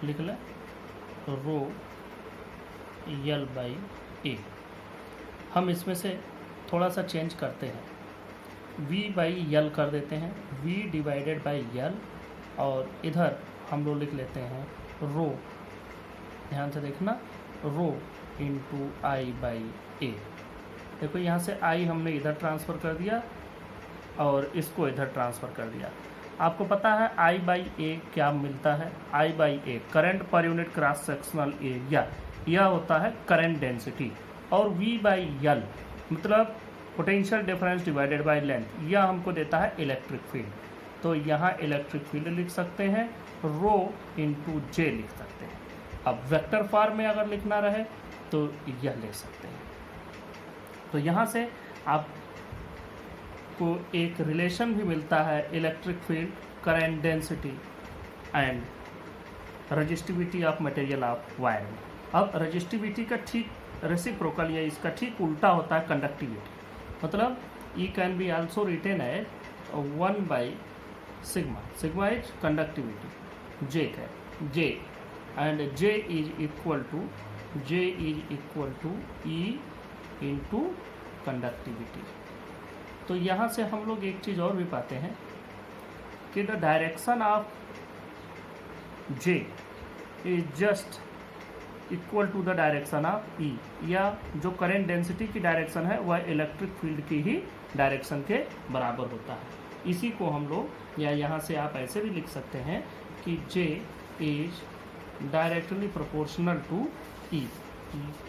लिख लें रो यल बाई ए। हम इसमें से थोड़ा सा चेंज करते हैं, V बाई यल कर देते हैं, V डिवाइडेड बाई यल, और इधर हम लोग लिख लेते हैं रो, ध्यान से देखना, रो इंटू आई बाई ए। देखो यहाँ से आई हमने इधर ट्रांसफ़र कर दिया और इसको इधर ट्रांसफ़र कर दिया। आपको पता है आई बाई ए क्या मिलता है? आई बाई ए करंट पर यूनिट क्रॉस सेक्शनल एरिया, यह होता है करंट डेंसिटी। और V बाई यल मतलब potential difference divided by length, यह हमको देता है इलेक्ट्रिक फील्ड। तो यहाँ इलेक्ट्रिक फील्ड लिख सकते हैं, रो इंटू जे लिख सकते हैं। अब वेक्टर फॉर्म में अगर लिखना रहे तो यह ले सकते हैं। तो यहाँ से आपको एक रिलेशन भी मिलता है, electric field, current density and resistivity of material of wire. अब रजिस्टिविटी का ठीक रेसिप्रोकल या इसका ठीक उल्टा होता है कंडक्टिविटी। मतलब E can be also written as 1 by sigma. Sigma is conductivity, J है J, and J is equal to E into conductivity. तो यहाँ से हम लोग एक चीज़ और भी पाते हैं कि the direction of J is just equal to the direction of E, या जो करंट डेंसिटी की डायरेक्शन है वह इलेक्ट्रिक फील्ड की ही डायरेक्शन के बराबर होता है। इसी को हम लोग, या यहाँ से आप ऐसे भी लिख सकते हैं कि J is directly proportional to E।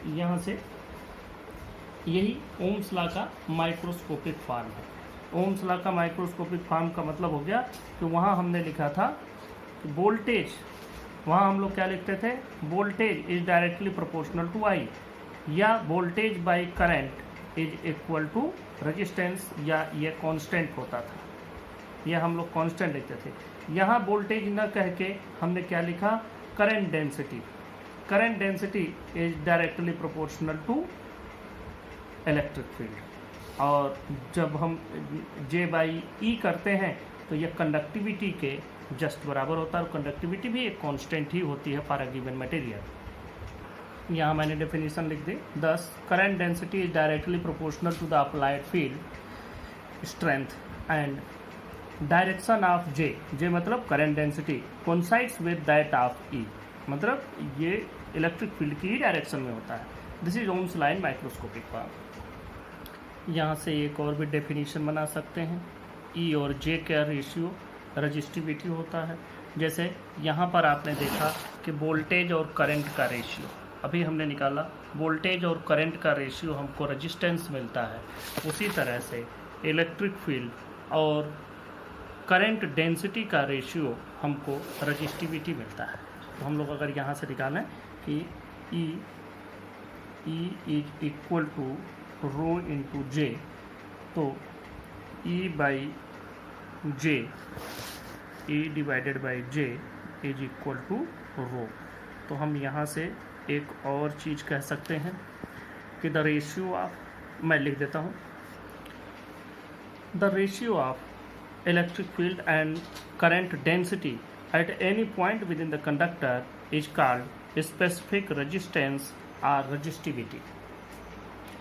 यहाँ से यही ओम्स लॉ का माइक्रोस्कोपिक फॉर्म है। ओम्स लॉ का माइक्रोस्कोपिक फॉर्म का मतलब हो गया कि वहाँ हमने लिखा था कि वोल्टेज, वहाँ हम लोग क्या लिखते थे, voltage is directly proportional to I, या voltage by current is equal to resistance, या ये कांस्टेंट होता था, यह हम लोग कांस्टेंट लिखते थे। यहाँ वोल्टेज न कह के हमने क्या लिखा, current density. Current density is directly proportional to electric field. और जब हम J बाई E करते हैं तो यह कंडक्टिविटी के जस्ट बराबर होता है, और कंडक्टिविटी भी एक कांस्टेंट ही होती है फॉर अ गिवन मटेरियल। यहाँ मैंने डेफिनेशन लिख दी, this current density is directly proportional to the applied field strength and direction of J, J मतलब current density, coincides with that of E, मतलब ये इलेक्ट्रिक फील्ड की ही डायरेक्शन में होता है। This is Ohm's law in microscopic form. यहाँ से एक और भी डेफिनेशन बना सकते हैं, E और J का रेशियो रजिस्टिविटी होता है। जैसे यहाँ पर आपने देखा कि वोल्टेज और करंट का रेशियो अभी हमने निकाला, वोल्टेज और करंट का रेशियो हमको रजिस्टेंस मिलता है। उसी तरह से इलेक्ट्रिक फील्ड और करंट डेंसिटी का रेशियो हमको रजिस्टिविटी मिलता है। तो हम लोग अगर यहाँ से निकालें कि E is equal to rho into J, तो E by J, E divided by J is equal to rho. तो हम यहाँ से एक और चीज़ कह सकते हैं कि द रेशियो ऑफ, मैं लिख देता हूँ, the ratio of electric field and current density at any point with in the conductor is called specific resistance और रेजिस्टिविटी।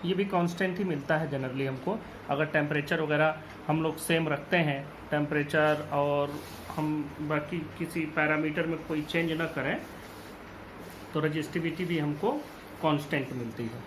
ये भी कांस्टेंट ही मिलता है जनरली हमको, अगर टेम्परेचर वगैरह हम लोग सेम रखते हैं, टेम्परेचर और हम बाकी किसी पैरामीटर में कोई चेंज ना करें, तो रेजिस्टिविटी भी हमको कांस्टेंट मिलती है।